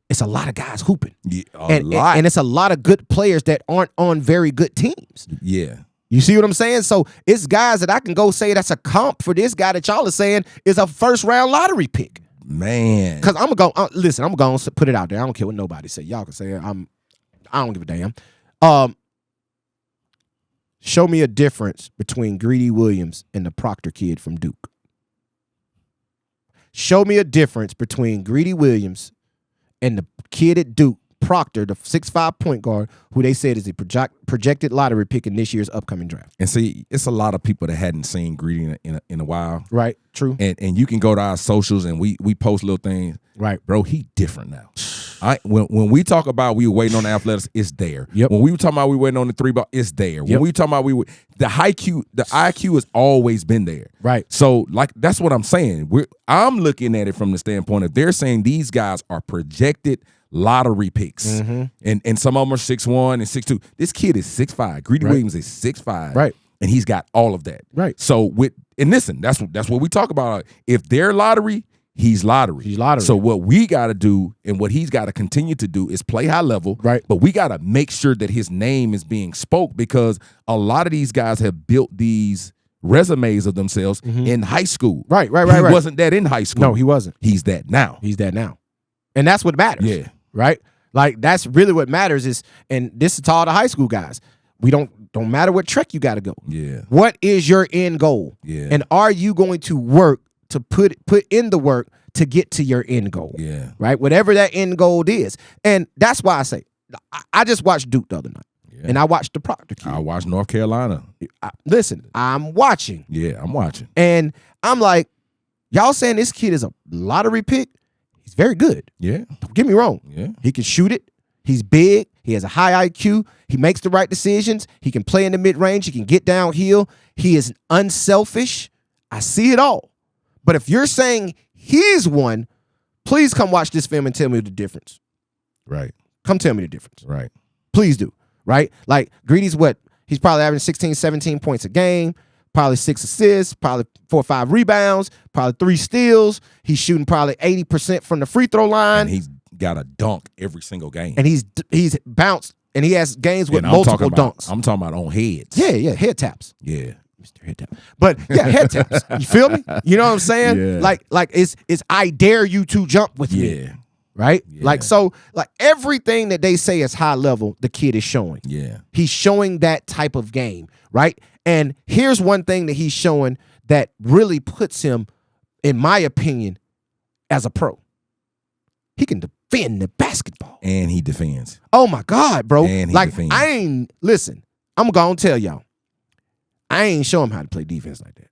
C: it's a lot of guys hooping.
D: Yeah,
C: and it's a lot of good players that aren't on very good teams.
D: Yeah.
C: You see what I'm saying? So it's guys that I can go say that's a comp for this guy that y'all are saying is a first-round lottery pick.
D: Man.
C: Because I'm going to listen, I'm going to put it out there. I don't care what nobody say. Y'all can say it. I don't give a damn. Show me a difference between Greedy Williams and the Proctor kid from Duke. Show me a difference between Greedy Williams and the kid at Duke, Proctor, the 6'5" point guard, who they said is a projected lottery pick in this year's upcoming draft.
D: And see, it's a lot of people that hadn't seen Greedy in a while.
C: Right, true.
D: And you can go to our socials and we post little things.
C: Right.
D: Bro, he different now. When we talk about we were waiting on the athletics, it's there.
C: Yep.
D: When we were talking about we waiting on the 3 ball, it's there. When
C: Yep.
D: we were talking about the IQ has always been there.
C: Right.
D: So like that's what I'm saying. I'm looking at it from the standpoint of they're saying these guys are projected lottery picks. And some of them are 6'1" and 6'2". This kid is 6'5". Greedy Williams is 6'5".
C: Right.
D: And he's got all of that.
C: Right.
D: So listen, that's what we talk about. If they're lottery, he's lottery.
C: He's lottery.
D: So what we got to do and what he's got to continue to do is play high level.
C: Right.
D: But we got to make sure that his name is being spoke because a lot of these guys have built these resumes of themselves in high school.
C: Right.
D: He wasn't that in high school.
C: No, he wasn't.
D: He's that now.
C: He's that now. And that's what matters.
D: Yeah.
C: Right? Like that's really what matters is, and this is to all the high school guys. We don't matter what track you got to go.
D: Yeah.
C: What is your end goal?
D: Yeah.
C: And are you going to work to put in the work to get to your end goal?
D: Yeah.
C: Right? Whatever that end goal is. And that's why I say, I just watched Duke the other night. Yeah. And I watched the Proctor kid.
D: I watched North Carolina.
C: Listen, I'm watching.
D: Yeah, I'm watching.
C: And I'm like, y'all saying this kid is a lottery pick? He's very good.
D: Yeah.
C: Don't get me wrong.
D: Yeah.
C: He can shoot it. He's big. He has a high IQ. He makes the right decisions. He can play in the mid-range. He can get downhill. He is unselfish. I see it all. But if you're saying he's one, please come watch this film and tell me the difference.
D: Right.
C: Come tell me the difference.
D: Right.
C: Please do. Right? Like, Greedy's what? He's probably averaging 16, 17 points a game, probably 6 assists, probably 4 or 5 rebounds, probably 3 steals. He's shooting probably 80% from the free throw line.
D: And he's got a dunk every single game.
C: And he's bounced, and he has games with
D: And
C: multiple dunks.
D: I'm talking about on heads.
C: Yeah, head taps.
D: Yeah.
C: Mr. Head Tap. But yeah, head taps. You feel me? You know what I'm saying?
D: Yeah.
C: Like it's I dare you to jump with me.
D: Yeah.
C: Right?
D: Yeah.
C: Like, so, like, everything that they say is high level, the kid is showing.
D: Yeah.
C: He's showing that type of game, right? And here's one thing that he's showing that really puts him, in my opinion, as a pro. He can defend the basketball.
D: And he defends.
C: Oh my God, bro.
D: And he
C: like,
D: defends.
C: Listen, I'm gonna tell y'all, I ain't show him how to play defense like that.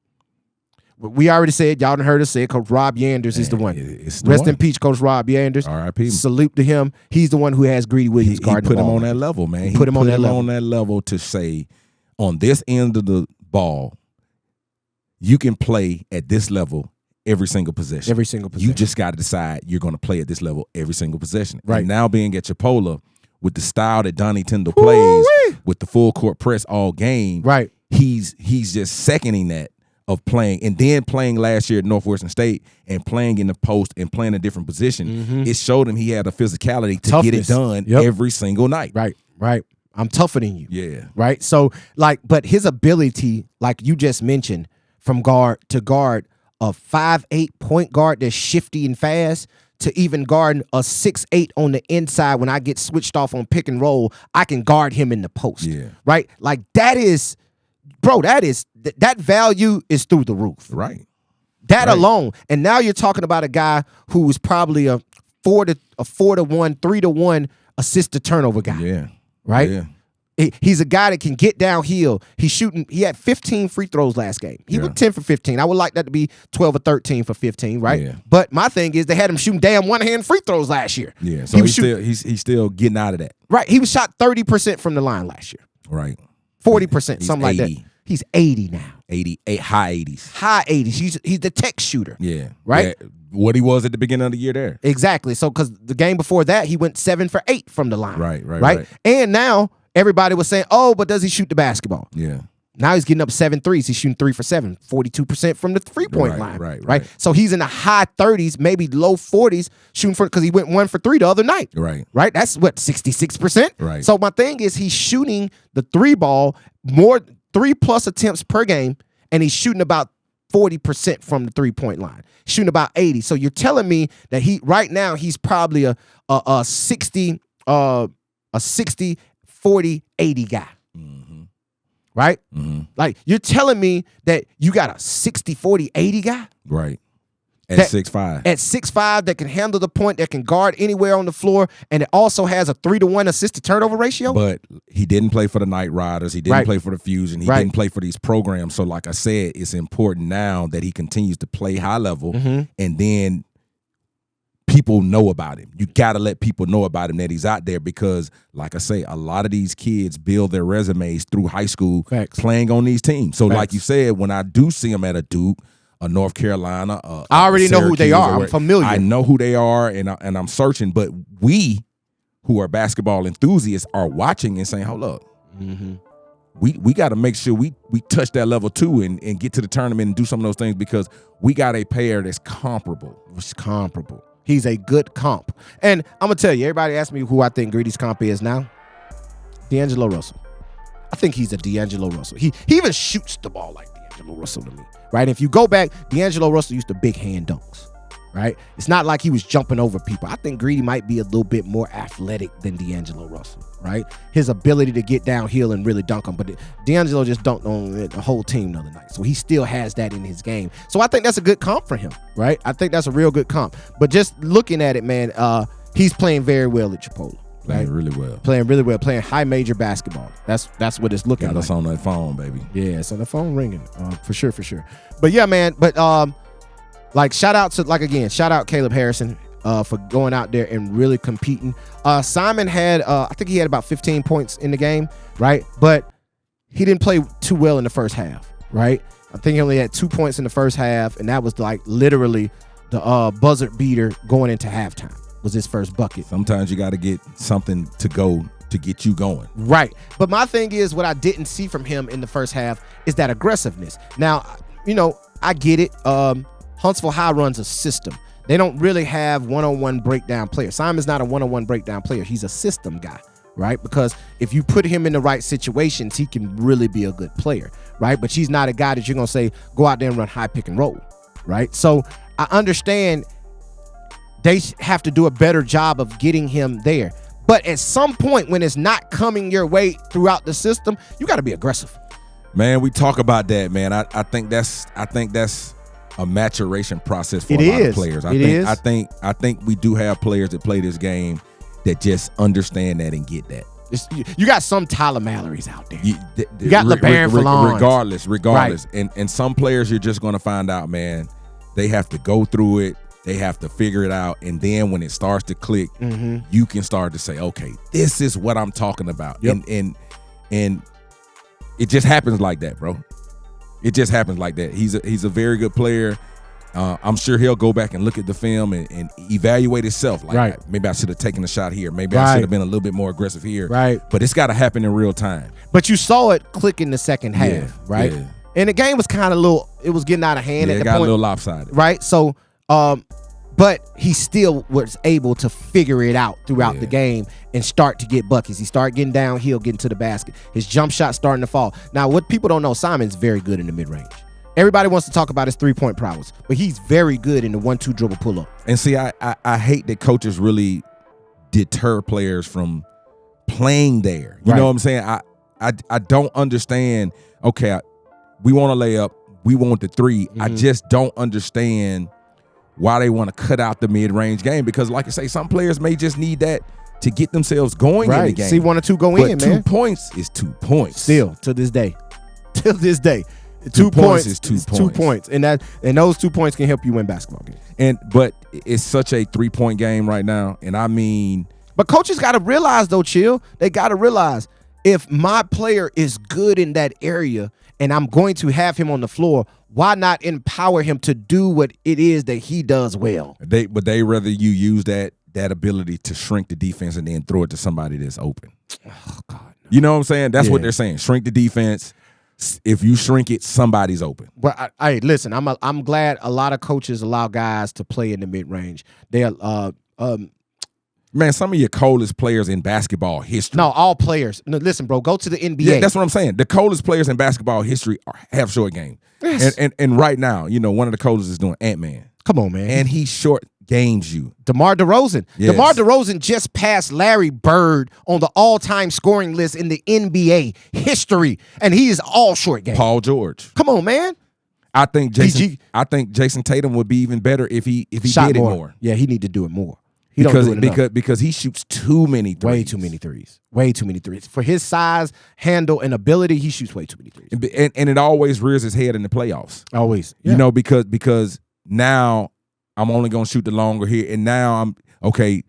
C: We already said, y'all done heard us say, Coach Rob Yanders is the one. Rest in peace, Coach Rob Yanders.
D: R.I.P.
C: Salute to him. He's the one who has Greedy Williams guarding
D: He put
C: the
D: him
C: ball.
D: on that level, man.
C: He put him on that
D: level to say, on this end of the ball, you can play at this level every single possession.
C: Every single possession.
D: You just got to decide you're going to play at this level every single possession.
C: Right.
D: And now being at Chipola, with the style that Donnie Tyndall plays, with the full court press all game,
C: right?
D: He's just seconding that of playing, and then playing last year at Northwestern State and playing in the post and playing a different position.
C: Mm-hmm.
D: It showed him he had a physicality to
C: Toughness.
D: get it done every single night.
C: Right. I'm tougher than you.
D: Yeah.
C: Right. So, like, but his ability, like you just mentioned, from guard to guard, a 5'8" point guard that's shifty and fast, to even guard a 6'8" on the inside. When I get switched off on pick and roll, I can guard him in the post.
D: Yeah.
C: Right. Like, that is, bro, that value is through the roof.
D: Right.
C: That alone. And now you're talking about a guy who is probably a 4-1, 3-1 assist to turnover guy.
D: Yeah.
C: Right?
D: Yeah.
C: He's a guy that can get downhill. He had 15 free throws last game. He went 10 for 15. I would like that to be 12 or 13 for 15, right?
D: Yeah.
C: But my thing is, they had him shooting damn one-hand free throws last year.
D: Yeah. So he's still getting out of that.
C: Right. He was shot 30% from the line last year.
D: Right.
C: 40%,
D: He's
C: something
D: 80.
C: like that. He's 80 now.
D: 88, high 80s.
C: High 80s. He's the tech shooter.
D: Yeah.
C: Right?
D: Yeah. What he was at the beginning of the year there.
C: Exactly. So, because the game before that, he went 7 for 8 from the line.
D: Right.
C: And now everybody was saying, oh, but does he shoot the basketball?
D: Yeah.
C: Now he's getting up 7 threes. He's shooting 3 for 7, 42% from the 3-point line.
D: Right.
C: So he's in the high 30s, maybe low 40s, shooting for, because he went 1 for 3 the other night. Right. That's what, 66%?
D: Right.
C: So my thing is, he's shooting the 3 ball more, 3+ attempts per game, and he's shooting about 40% from the 3-point line, shooting about 80. So you're telling me that right now he's probably a 60, 40, 80 guy.
D: Mm-hmm.
C: Right?
D: Mm-hmm.
C: Like, you're telling me that you got a 60, 40, 80 guy?
D: Right. At 6'5".
C: At 6'5", that can handle the point, that can guard anywhere on the floor, and it also has a 3-to-1 assist to turnover ratio?
D: But he didn't play for the Knight Riders. He didn't play for the Fusion. He didn't play for these programs. So like I said, it's important now that he continues to play high level, and then people know about him. You got to let people know about him, that he's out there, because like I say, a lot of these kids build their resumes through high school playing on these teams. So like you said, when I do see him at a Duke, a North Carolina,
C: I already know who they are. I'm familiar.
D: I know who they are, and I'm searching. But we, who are basketball enthusiasts, are watching and saying, hold up. We got to make sure we touch that level too, and get to the tournament and do some of those things, because we got a pair that's comparable.
C: It's comparable. He's a good comp. And I'm going to tell you, everybody asks me who I think Greedy's comp is now. D'Angelo Russell. I think he's a D'Angelo Russell. He even shoots the ball like D'Angelo Russell to me, right? If you go back, D'Angelo Russell used to big hand dunks, right? It's not like he was jumping over people. I think Greedy might be a little bit more athletic than D'Angelo Russell, right? His ability to get downhill and really dunk him. But D'Angelo just dunked on the whole team the other night. So he still has that in his game. So I think that's a good comp for him, right? I think that's a real good comp. But just looking at it, man, he's playing very well at Chipola. Right?
D: Playing really well.
C: Playing really well. Playing high major basketball. That's what it's looking like.
D: Got us on that phone, baby.
C: Yeah, it's on the phone ringing. For sure. But yeah, man. But like, shout out Caleb Harrison. for going out there and really competing. Simon had, I think he had about 15 points in the game, right? But he didn't play too well in the first half, right? I think he only had 2 points in the first half, and that was like literally the buzzer beater going into halftime was his first bucket.
D: Sometimes you got to get something to go to get you going.
C: Right. But my thing is, what I didn't see from him in the first half is that aggressiveness. Now, you know, I get it. Huntsville High runs a system. They don't really have one-on-one breakdown players. Simon's not a one-on-one breakdown player. He's a system guy, right? Because if you put him in the right situations, he can really be a good player, right? But he's not a guy that you're going to say, go out there and run high pick and roll, right? So I understand they have to do a better job of getting him there. But at some point when it's not coming your way throughout the system, you got to be aggressive.
D: Man, we talk about that, man. I think that's a maturation process for a lot of players. I think we do have players that play this game that just understand that and get that.
C: You got some Tyler Mallorys out there. You got LeBaron Fallons.
D: Regardless. Right. And some players you're just going to find out, man, they have to go through it. They have to figure it out. And then when it starts to click, you can start to say, okay, this is what I'm talking about. Yep. And it just happens like that, bro. It just happens like that. He's a very good player. I'm sure he'll go back and look at the film and evaluate himself. Like, maybe I should have taken a shot here. Maybe I should have been a little bit more aggressive here.
C: Right.
D: But it's got to happen in real time.
C: But you saw it click in the second half, right? Yeah. And the game was kind of it was getting out of hand at the point. It got a little lopsided. Right? So, but he still was able to figure it out throughout the game and start to get buckets. He started getting downhill, getting to the basket. His jump shot starting to fall. Now, what people don't know, Simon's very good in the mid-range. Everybody wants to talk about his three-point prowess, but he's very good in the 1-2 dribble pull-up.
D: And see, I hate that coaches really deter players from playing there. You know what I'm saying? I don't understand, okay, we want a layup, we want the three. I just don't understand why they want to cut out the mid-range game, because like I say, some players may just need that to get themselves going in the game.
C: See 1 or 2 go in, man.
D: 2 points is 2 points.
C: Still, to this day. Till this day. 2 points is 2 points. 2 points. And those 2 points can help you win basketball games.
D: But it's such a 3-point game right now. And I mean,
C: but coaches got to realize though, Chill, they got to realize if my player is good in that area and I'm going to have him on the floor, why not empower him to do what it is that he does well?
D: But they rather you use that ability to shrink the defense and then throw it to somebody that's open.
C: Oh God. No.
D: You know what I'm saying? That's what they're saying. Shrink the defense. If you shrink it, somebody's open.
C: But listen, I'm glad a lot of coaches allow guys to play in the mid range.
D: Man, some of your coldest players in basketball history.
C: No, all players. No, listen, bro, go to the NBA.
D: Yeah, that's what I'm saying. The coldest players in basketball history have short game. Yes. And right now, you know, one of the coldest is doing Ant-Man.
C: Come on, man.
D: And he short games you.
C: DeMar DeRozan.
D: Yes.
C: DeMar DeRozan just passed Larry Bird on the all-time scoring list in the NBA history, and he is all short game.
D: Paul George.
C: Come on, man.
D: I think Jason Tatum would be even better if he did it more.
C: Yeah, he need to do it more.
D: Because he shoots too many threes.
C: Way too many threes. Way too many threes. For his size, handle, and ability, he shoots way too many threes.
D: And it always rears his head in the playoffs.
C: Always. Yeah.
D: You know, because now I'm only going to shoot the longer here. And now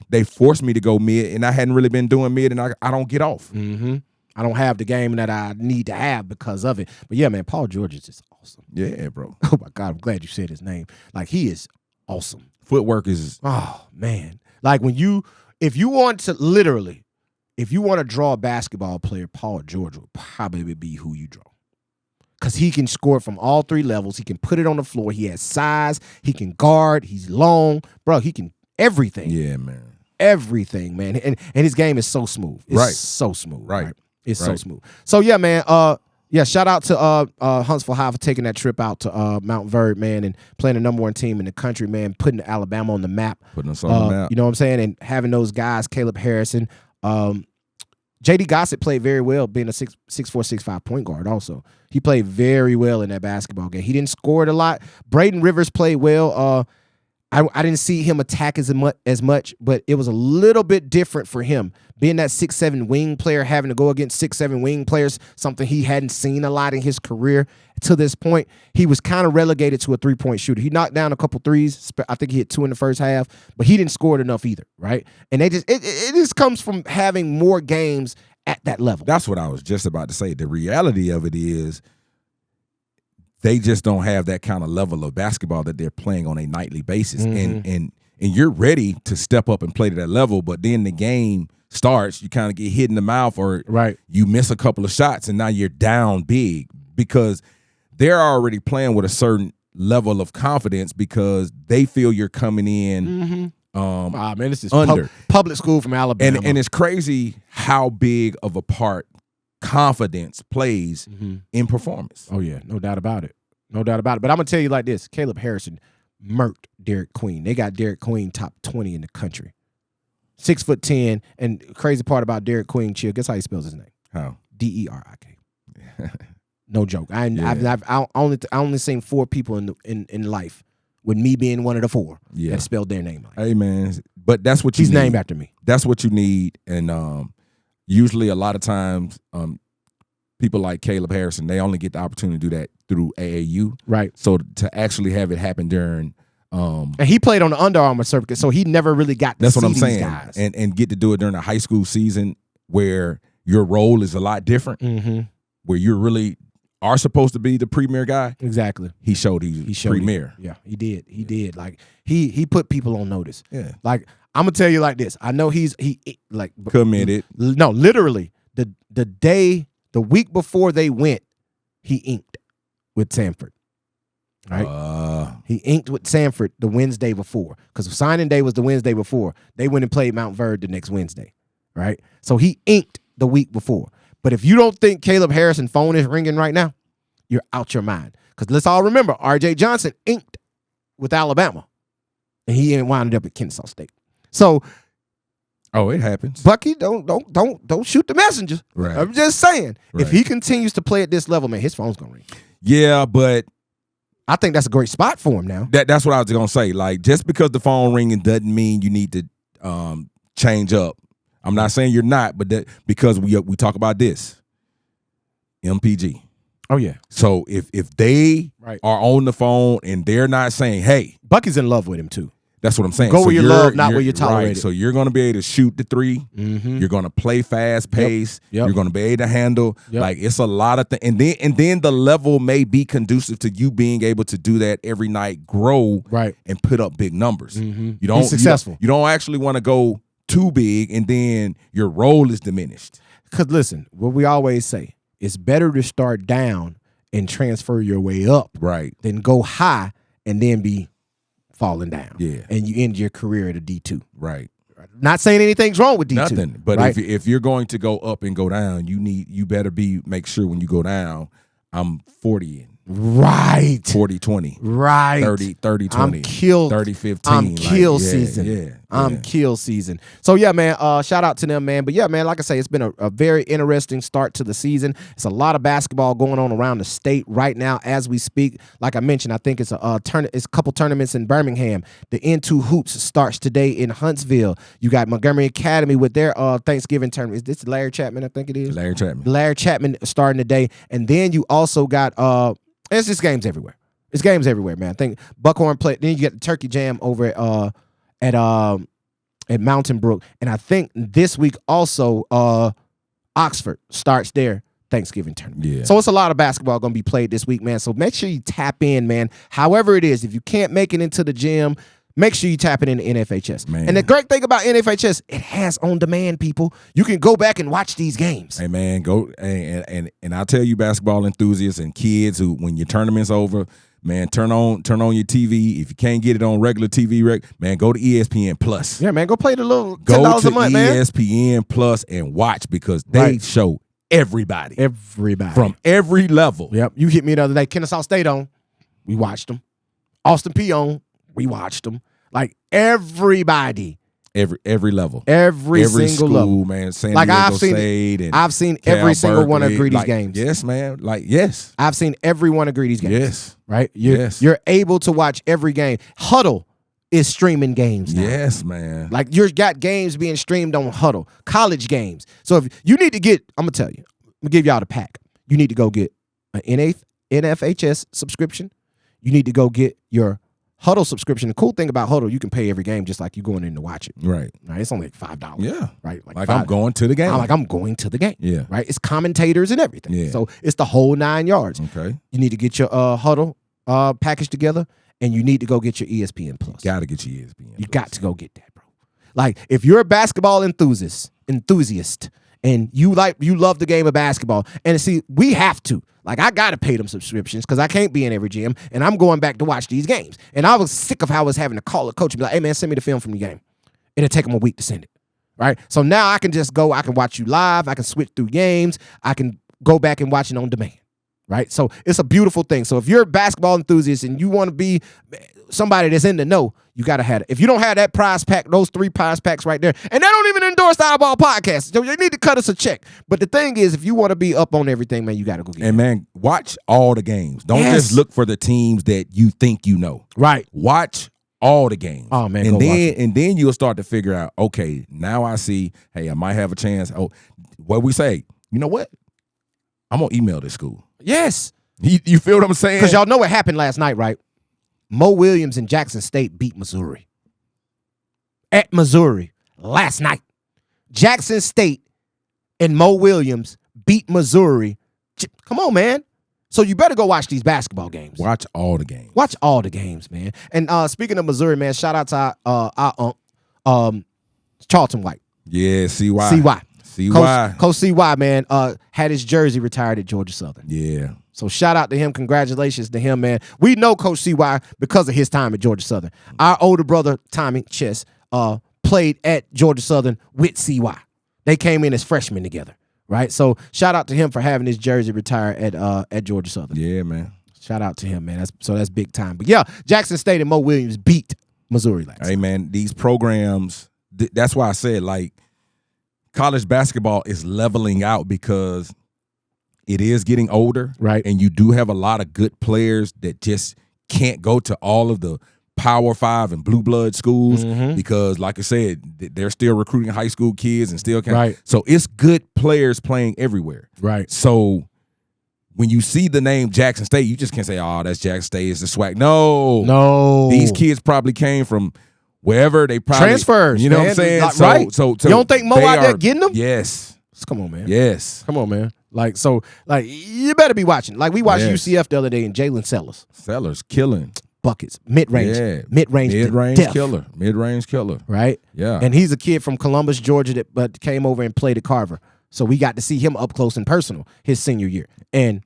D: they forced me to go mid, and I hadn't really been doing mid, and I don't get off.
C: Mm-hmm. I don't have the game that I need to have because of it. But yeah, man, Paul George is just awesome.
D: Yeah, bro.
C: Oh, my God. I'm glad you said his name. Like, he is awesome.
D: Footwork is.
C: Oh, man. Like if you want to draw a basketball player, Paul George would probably be who you draw. Because he can score from all 3 levels. He can put it on the floor. He has size. He can guard. He's long. Bro, he can everything.
D: Yeah, man.
C: Everything, man. And his game is so smooth. It's so smooth.
D: Right.
C: It's so smooth. So, yeah, man, shout out to Huntsville High for taking that trip out to Mount Verd, man, and playing the #1 team in the country, man, putting Alabama on the map.
D: Putting us on the map.
C: You know what I'm saying? And having those guys, Caleb Harrison. J.D. Gossett played very well, being a 6'4", 6'5" point guard also. He played very well in that basketball game. He didn't score it a lot. Braden Rivers played well. I didn't see him attack as much, but it was a little bit different for him. Being that 6'7" wing player, having to go against 6'7" wing players, something he hadn't seen a lot in his career to this point. He was kind of relegated to a three-point shooter. He knocked down a couple threes. I think he hit 2 in the first half, but he didn't score it enough either, right? And it just comes from having more games at that level.
D: That's what I was just about to say. The reality of it is they just don't have that kind of level of basketball that they're playing on a nightly basis. And you're ready to step up and play to that level, but then the game starts, you kind of get hit in the mouth or you miss a couple of shots and now you're down big because they're already playing with a certain level of confidence because they feel you're coming in
C: man, this is
D: under.
C: Public school from Alabama.
D: And it's crazy how big of a part confidence plays in performance.
C: Oh, yeah, no doubt about it. No doubt about it. But I'm going to tell you like this. Caleb Harrison murked Derek Queen. They got Derek Queen top 20 in the country. 6'10", and crazy part about Derek Queen, chill, guess how he spells his name?
D: How?
C: Derik. No joke. I've only seen 4 people in life, with me being one of the 4, that spelled their name like.
D: Hey, man, but that's what you
C: He's
D: need.
C: named after me.
D: That's what you need, and usually a lot of times people like Caleb Harrison, they only get the opportunity to do that through AAU.
C: Right.
D: So to actually have it happen during
C: and he played on the Under Armour circuit, so he never really got to
D: that's
C: see
D: what I'm
C: these
D: saying.
C: guys.
D: And get to do it during a high school season where your role is a lot different, where you really are supposed to be the premier guy.
C: Exactly.
D: He showed premier.
C: Yeah, he did. He did. Like he put people on notice.
D: Yeah.
C: Like I'm gonna tell you like this. I know he like
D: Committed.
C: No, literally the week before they went, he inked with Sanford. Right. He inked with Sanford the Wednesday before, because signing day was the Wednesday before. They went and played Mount Verde the next Wednesday. Right. So he inked the week before. But if you don't think Caleb Harrison's phone is ringing right now, you're out your mind. Because let's all remember, R.J. Johnson inked with Alabama, and he ain't wound up at Kennesaw State. So,
D: it happens.
C: Bucky, don't shoot the messenger.
D: Right.
C: I'm just saying,
D: Right.
C: if he continues to play at this level, man, his phone's gonna ring.
D: Yeah, but
C: I think that's a great spot for him now.
D: that's what I was gonna say. Like, just because the phone ringing doesn't mean you need to change up. I'm not saying you're not, but that because we talk about this MPG.
C: Oh yeah.
D: So if they
C: Right.
D: are on the phone and they're not saying, "Hey,"
C: Bucky's in love with him too.
D: that's what I'm saying.
C: Go
D: So
C: where you
D: you're-
C: love, not where you
D: right.
C: tolerate it.
D: So you're going to be able to shoot the 3. You're going to play fast pace.
C: Yep.
D: You're going to be able to handle.
C: Yep.
D: Like, it's a lot of things. And then the level may be conducive to you being able to do that every night, grow,
C: Right.
D: and put up big numbers. You don't
C: Be successful.
D: You don't actually want to go too big, and then your role is diminished.
C: Because listen, what we always say, it's better to start down and transfer your way up
D: Right.
C: than go high and then be falling down.
D: Yeah.
C: And you end your career at a D2.
D: Right.
C: Not saying anything's wrong with D2.
D: Nothing. But
C: right?
D: if you're going to go up and go down, you better make sure when you go down, I'm 40
C: Right.
D: 40-20.
C: Right.
D: 30-20.
C: I'm killed.
D: 30-15.
C: I'm kill
D: yeah,
C: season.
D: Yeah.
C: I'm kill season. So yeah, man, shout out to them, man. But yeah, man, like I say, it's been a very interesting start to the season. It's a lot of basketball going on around the state right now as we speak. Like I mentioned, I think it's it's a couple tournaments in Birmingham. The N2 Hoops starts today in Huntsville. You got Montgomery Academy with their Thanksgiving tournament. Is this Larry Chapman? I think it is. Larry Chapman starting today. And then you also got it's just games everywhere. It's games everywhere, man. I think Buckhorn play. Then you get the Turkey Jam over at Mountain Brook, and I think this week also Oxford starts their Thanksgiving tournament.
D: Yeah.
C: So it's a lot of basketball going to be played this week, man. So make sure you tap in, man. However it is, if you can't make it into the gym, make sure you tap it into NFHS.
D: Man.
C: And the great thing about NFHS, it has on-demand, people. You can go back and watch these games.
D: Hey man, go and I'll tell you, basketball enthusiasts and kids who, when your tournament's over, man, turn on your TV. If you can't get it on regular TV, man, go to ESPN Plus.
C: Yeah, man, go play the little $10
D: Go to
C: a month, man.
D: ESPN Plus and watch, because they
C: Right.
D: show everybody from every level.
C: Yep. You hit me the other day. Kennesaw State on. We watched them. Austin P on. We watched them. Like everybody.
D: Every level.
C: Every single
D: school,
C: level.
D: man. San
C: Like,
D: Diego
C: I've seen it.
D: State and
C: I've seen
D: Cal
C: every single one of
D: Berkeley.
C: Greedy's
D: Like,
C: games.
D: Yes, man. Like, yes.
C: I've seen every one of Greedy's games.
D: Yes.
C: Right?
D: Yes.
C: You're able to watch every game. Huddle is streaming games now.
D: Yes, man.
C: Like you've got games being streamed on Huddle, college games. So if you need to get, I'm gonna tell you, I'm gonna give y'all the pack. You need to go get an NFHS subscription. You need to go get your Huddle subscription. The cool thing about Huddle, you can pay every game just like you going in to watch it.
D: Right.
C: It's only like $5.
D: Yeah.
C: Right.
D: Like I'm going to the game.
C: I'm going to the game.
D: Yeah.
C: Right. It's commentators and everything.
D: Yeah.
C: So it's the whole 9 yards.
D: Okay.
C: You need to get your Huddle package together, and you need to go get your ESPN Plus.
D: Got to get your ESPN.
C: You got to go get that, bro. Like if you're a basketball enthusiast, and you love the game of basketball, and see, we have to. Like I gotta pay them subscriptions because I can't be in every gym, and I'm going back to watch these games. And I was sick of how I was having to call a coach and be like, "Hey man, send me the film from the game." It'll take them a week to send it, right? So now I can just go. I can watch you live. I can switch through games. I can go back and watch it on demand, right? So it's a beautiful thing. So if you're a basketball enthusiast and you want to be somebody that's in the know, you got to have it. If you don't have that prize pack, those 3 prize packs right there, and they don't even endorse the iBall podcast, so you need to cut us a check. But the thing is, if you want to be up on everything, man, you got to go get it.
D: And man, watch all the games. Don't
C: Yes.
D: just look for the teams that you think you know.
C: Right.
D: Watch all the games.
C: Oh man,
D: and
C: go watch it.
D: then you'll start to figure out, okay, now I see, hey, I might have a chance. Oh, what we say, you know what? I'm gonna email this school.
C: Yes.
D: You feel what I'm saying?
C: Because y'all know what happened last night, right? Mo Williams and Jackson State beat Missouri. At Missouri last night. Jackson State and Mo Williams beat Missouri. Come on, man. So you better go watch these basketball games.
D: Watch all the games.
C: Watch all the games, man. And speaking of Missouri, man, shout out to our Charlton White.
D: Yeah, CY.
C: CY. Coach CY, man, had his jersey retired at Georgia Southern.
D: Yeah.
C: So shout out to him. Congratulations to him, man. We know Coach CY because of his time at Georgia Southern. Our older brother, Tommy Chess, played at Georgia Southern with CY. They came in as freshmen together, right? So shout out to him for having his jersey retired at Georgia Southern.
D: Yeah, man.
C: Shout out to him, man. That's big time. But yeah, Jackson State and Mo Williams beat Missouri last
D: Hey, man, these programs, that's why I said, like, college basketball is leveling out because it is getting older.
C: Right.
D: And you do have a lot of good players that just can't go to all of the Power 5 and blue blood schools because, like I said, they're still recruiting high school kids and still can't.
C: Right.
D: So it's good players playing everywhere.
C: Right.
D: So when you see the name Jackson State, you just can't say, oh, that's Jackson State. It's the swag. No. These kids probably came from wherever they probably
C: transfers.
D: You know
C: man.
D: what I'm saying?
C: Right.
D: So
C: you don't think Mo out there getting them?
D: Yes.
C: Come on, man.
D: Yes.
C: Come on, man. Like, so, like, you better be watching. Like, we watched UCF the other day and Jalen
D: Sellers killing.
C: Buckets. Mid-range.
D: Yeah.
C: Mid-range
D: killer. Mid-range killer.
C: Right?
D: Yeah.
C: And he's a kid from Columbus, Georgia, but came over and played at Carver. So we got to see him up close and personal his senior year. And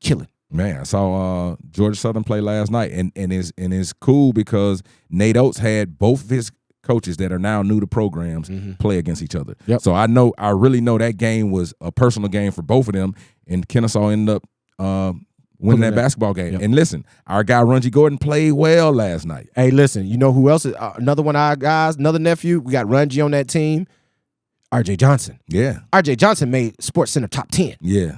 C: killing.
D: Man, I saw Georgia Southern play last night, and it's cool because Nate Oates had both of his coaches that are now new to programs play against each other.
C: Yep.
D: So I really know that game was a personal game for both of them, and Kennesaw ended up winning that basketball game.
C: Yep.
D: And listen, our guy Rungy Gordon played well last night.
C: Hey, listen, you know who else is another one of our guys, another nephew? We got Rungy on that team. RJ Johnson.
D: Yeah.
C: RJ Johnson made Sports Center top 10.
D: Yeah.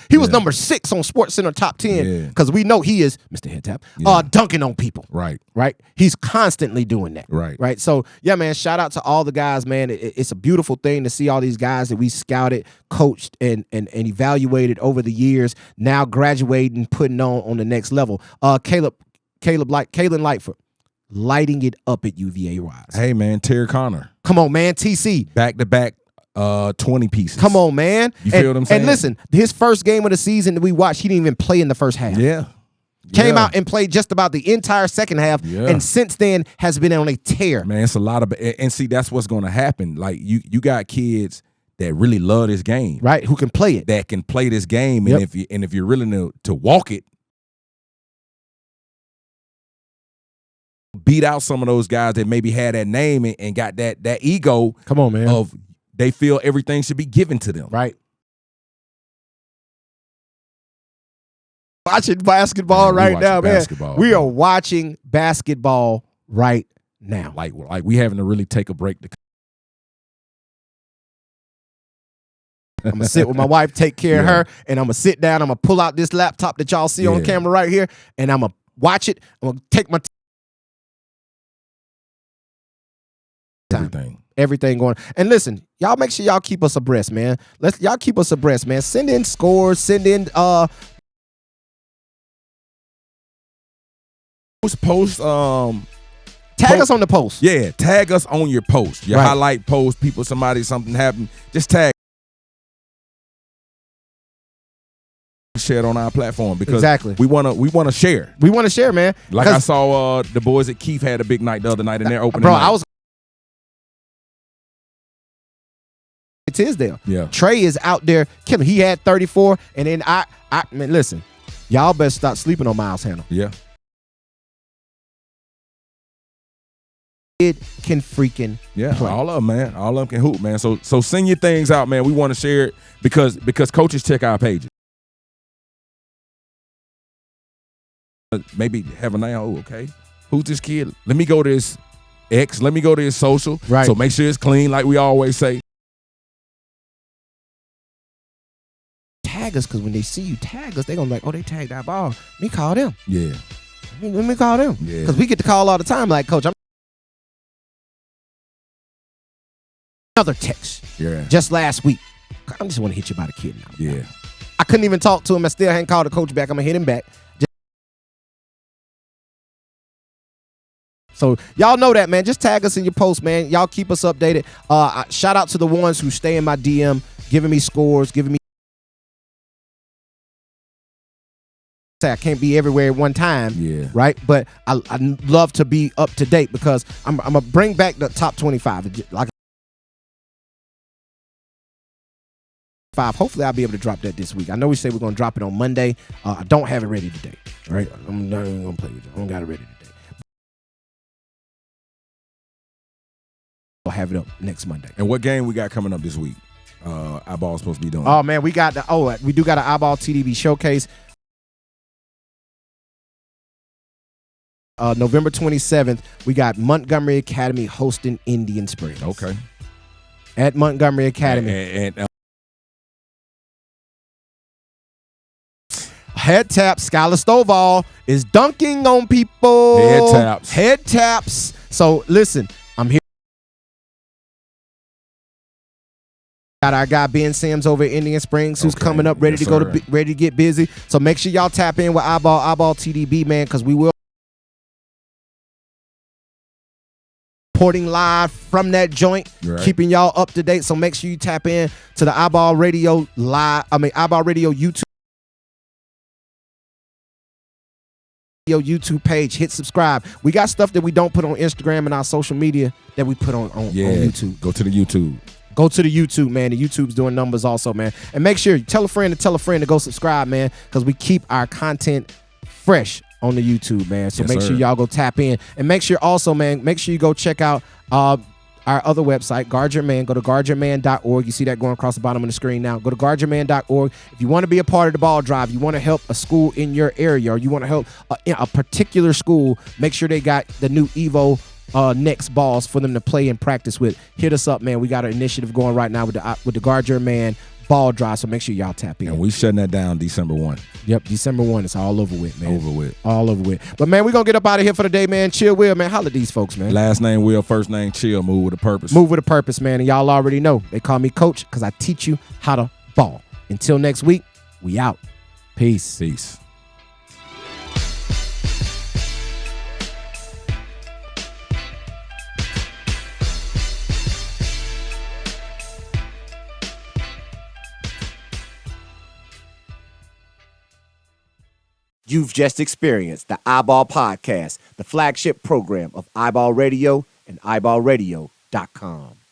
C: He was number 6 on Sports Center top 10 because we know he is Mr. Head Tap, dunking on people.
D: Right.
C: Right. He's constantly doing that.
D: Right.
C: Right. So yeah, man. Shout out to all the guys, man. It's a beautiful thing to see all these guys that we scouted, coached, and evaluated over the years now graduating, putting on the next level. Kalen Lightfoot, lighting it up at UVA Rise.
D: Hey man, Terry Connor.
C: Come on, man. TC.
D: Back to back 20 pieces.
C: Come on, man.
D: You feel what I'm saying?
C: And listen, his first game of the season that we watched, he didn't even play in the first half.
D: Yeah.
C: Came out and played just about the entire second half, and since then has been on a tear.
D: Man, it's a lot of and see that's what's going to happen. Like you got kids that really love this game,
C: right? Who can play it?
D: That can play this game, and if you're really to walk it, beat out some of those guys that maybe had that name and got that ego.
C: Come on, man.
D: Of they feel everything should be given to them,
C: right? Watching basketball right now, man. We are watching basketball right now.
D: Like we having to really take a break to.
C: I'm gonna sit with my wife, take care of her, and I'm gonna sit down. I'm gonna pull out this laptop that y'all see on camera right here, and I'm gonna watch it. I'm gonna take my everything going. And listen, y'all make sure y'all keep us abreast, man. Y'all keep us abreast, man. Send in scores, send in
D: post
C: tag us on the post.
D: Yeah, tag us on your post. Your highlight post, something happened. Just tag. Share it on our platform because we wanna share.
C: We want to share, man.
D: Like I saw the boys at Keith had a big night the other night in their opening.
C: Bro,
D: night.
C: I was Tisdale.
D: Yeah.
C: Trey is out there killing. He had 34, and then I man, listen, y'all better stop sleeping on Miles Handle.
D: Yeah.
C: It can freaking play.
D: All of them, man. All of them can hoop, man. So send your things out, man. We want to share it because coaches check our pages. Maybe have a name. Oh, okay. Who's this kid? Let me go to his X. Let me go to his social.
C: Right.
D: So make sure it's clean, like we always say.
C: Tag us, because when they see you tag us, they're going to be like, oh, they tagged our ball. Let me call them.
D: Yeah.
C: Let me call them.
D: Yeah.
C: Because we get to call all the time, like, Coach, I'm another text.
D: Yeah.
C: Just last week. I just want to hit you about a kid now.
D: Yeah.
C: I couldn't even talk to him. I still hadn't called the coach back. I'm going to hit him back. So y'all know that, man. Just tag us in your post, man. Y'all keep us updated. Shout out to the ones who stay in my DM, giving me scores, giving me. I can't be everywhere at one time, right? But I love to be up to date because I'm gonna bring back the top 25. Like 5. Hopefully, I'll be able to drop that this week. I know we say we're gonna drop it on Monday. I don't have it ready today, right? I'm not even gonna play with you. I don't got it ready today. I'll have it up next Monday.
D: And what game we got coming up this week? iBall supposed to be doing.
C: Oh man, we do got an iBall TDB showcase. November 27th, we got Montgomery Academy hosting Indian Springs.
D: Okay.
C: At Montgomery Academy.
D: And
C: head tap, Skylar Stovall is dunking on people. Head taps. So listen, I'm here. Got our guy Ben Sims over at Indian Springs who's coming up ready ready to get busy. So make sure y'all tap in with iBall TDB, man, because we will reporting live from that joint, keeping y'all up to date. So make sure you tap in to the iBall Radio iBall Radio YouTube page. Hit subscribe. We got stuff that we don't put on Instagram and our social media that we put on YouTube.
D: Go to the YouTube.
C: Go to the YouTube, man. The YouTube's doing numbers also, man. And make sure you tell a friend to go subscribe, man, because we keep our content fresh on the YouTube, man. So make sure y'all go tap in. And make sure also, man, make sure you go check out our other website, Guard Your Man. Go to guardyourman.org. You see that going across the bottom of the screen now. Go to guardyourman.org. If you want to be a part of the ball drive, you want to help a school in your area, or you want to help a particular school, make sure they got the new Evo next balls for them to play and practice with. Hit us up, man. We got an initiative going right now with the Guard Your Man ball drive, so make sure y'all tap in.
D: And we shutting that down December 1.
C: Yep, December 1. It's all over with, man.
D: Over with.
C: All over with. But, man, we're going to get up out of here for the day, man. Chill Will, man. Holla at these folks, man.
D: Last name Will, first name Chill. Move with a purpose.
C: Move with a purpose, man. And y'all already know. They call me Coach because I teach you how to ball. Until next week, we out. Peace.
D: Peace.
C: You've just experienced the iBall Podcast, the flagship program of iBall Radio and iBallradio.com.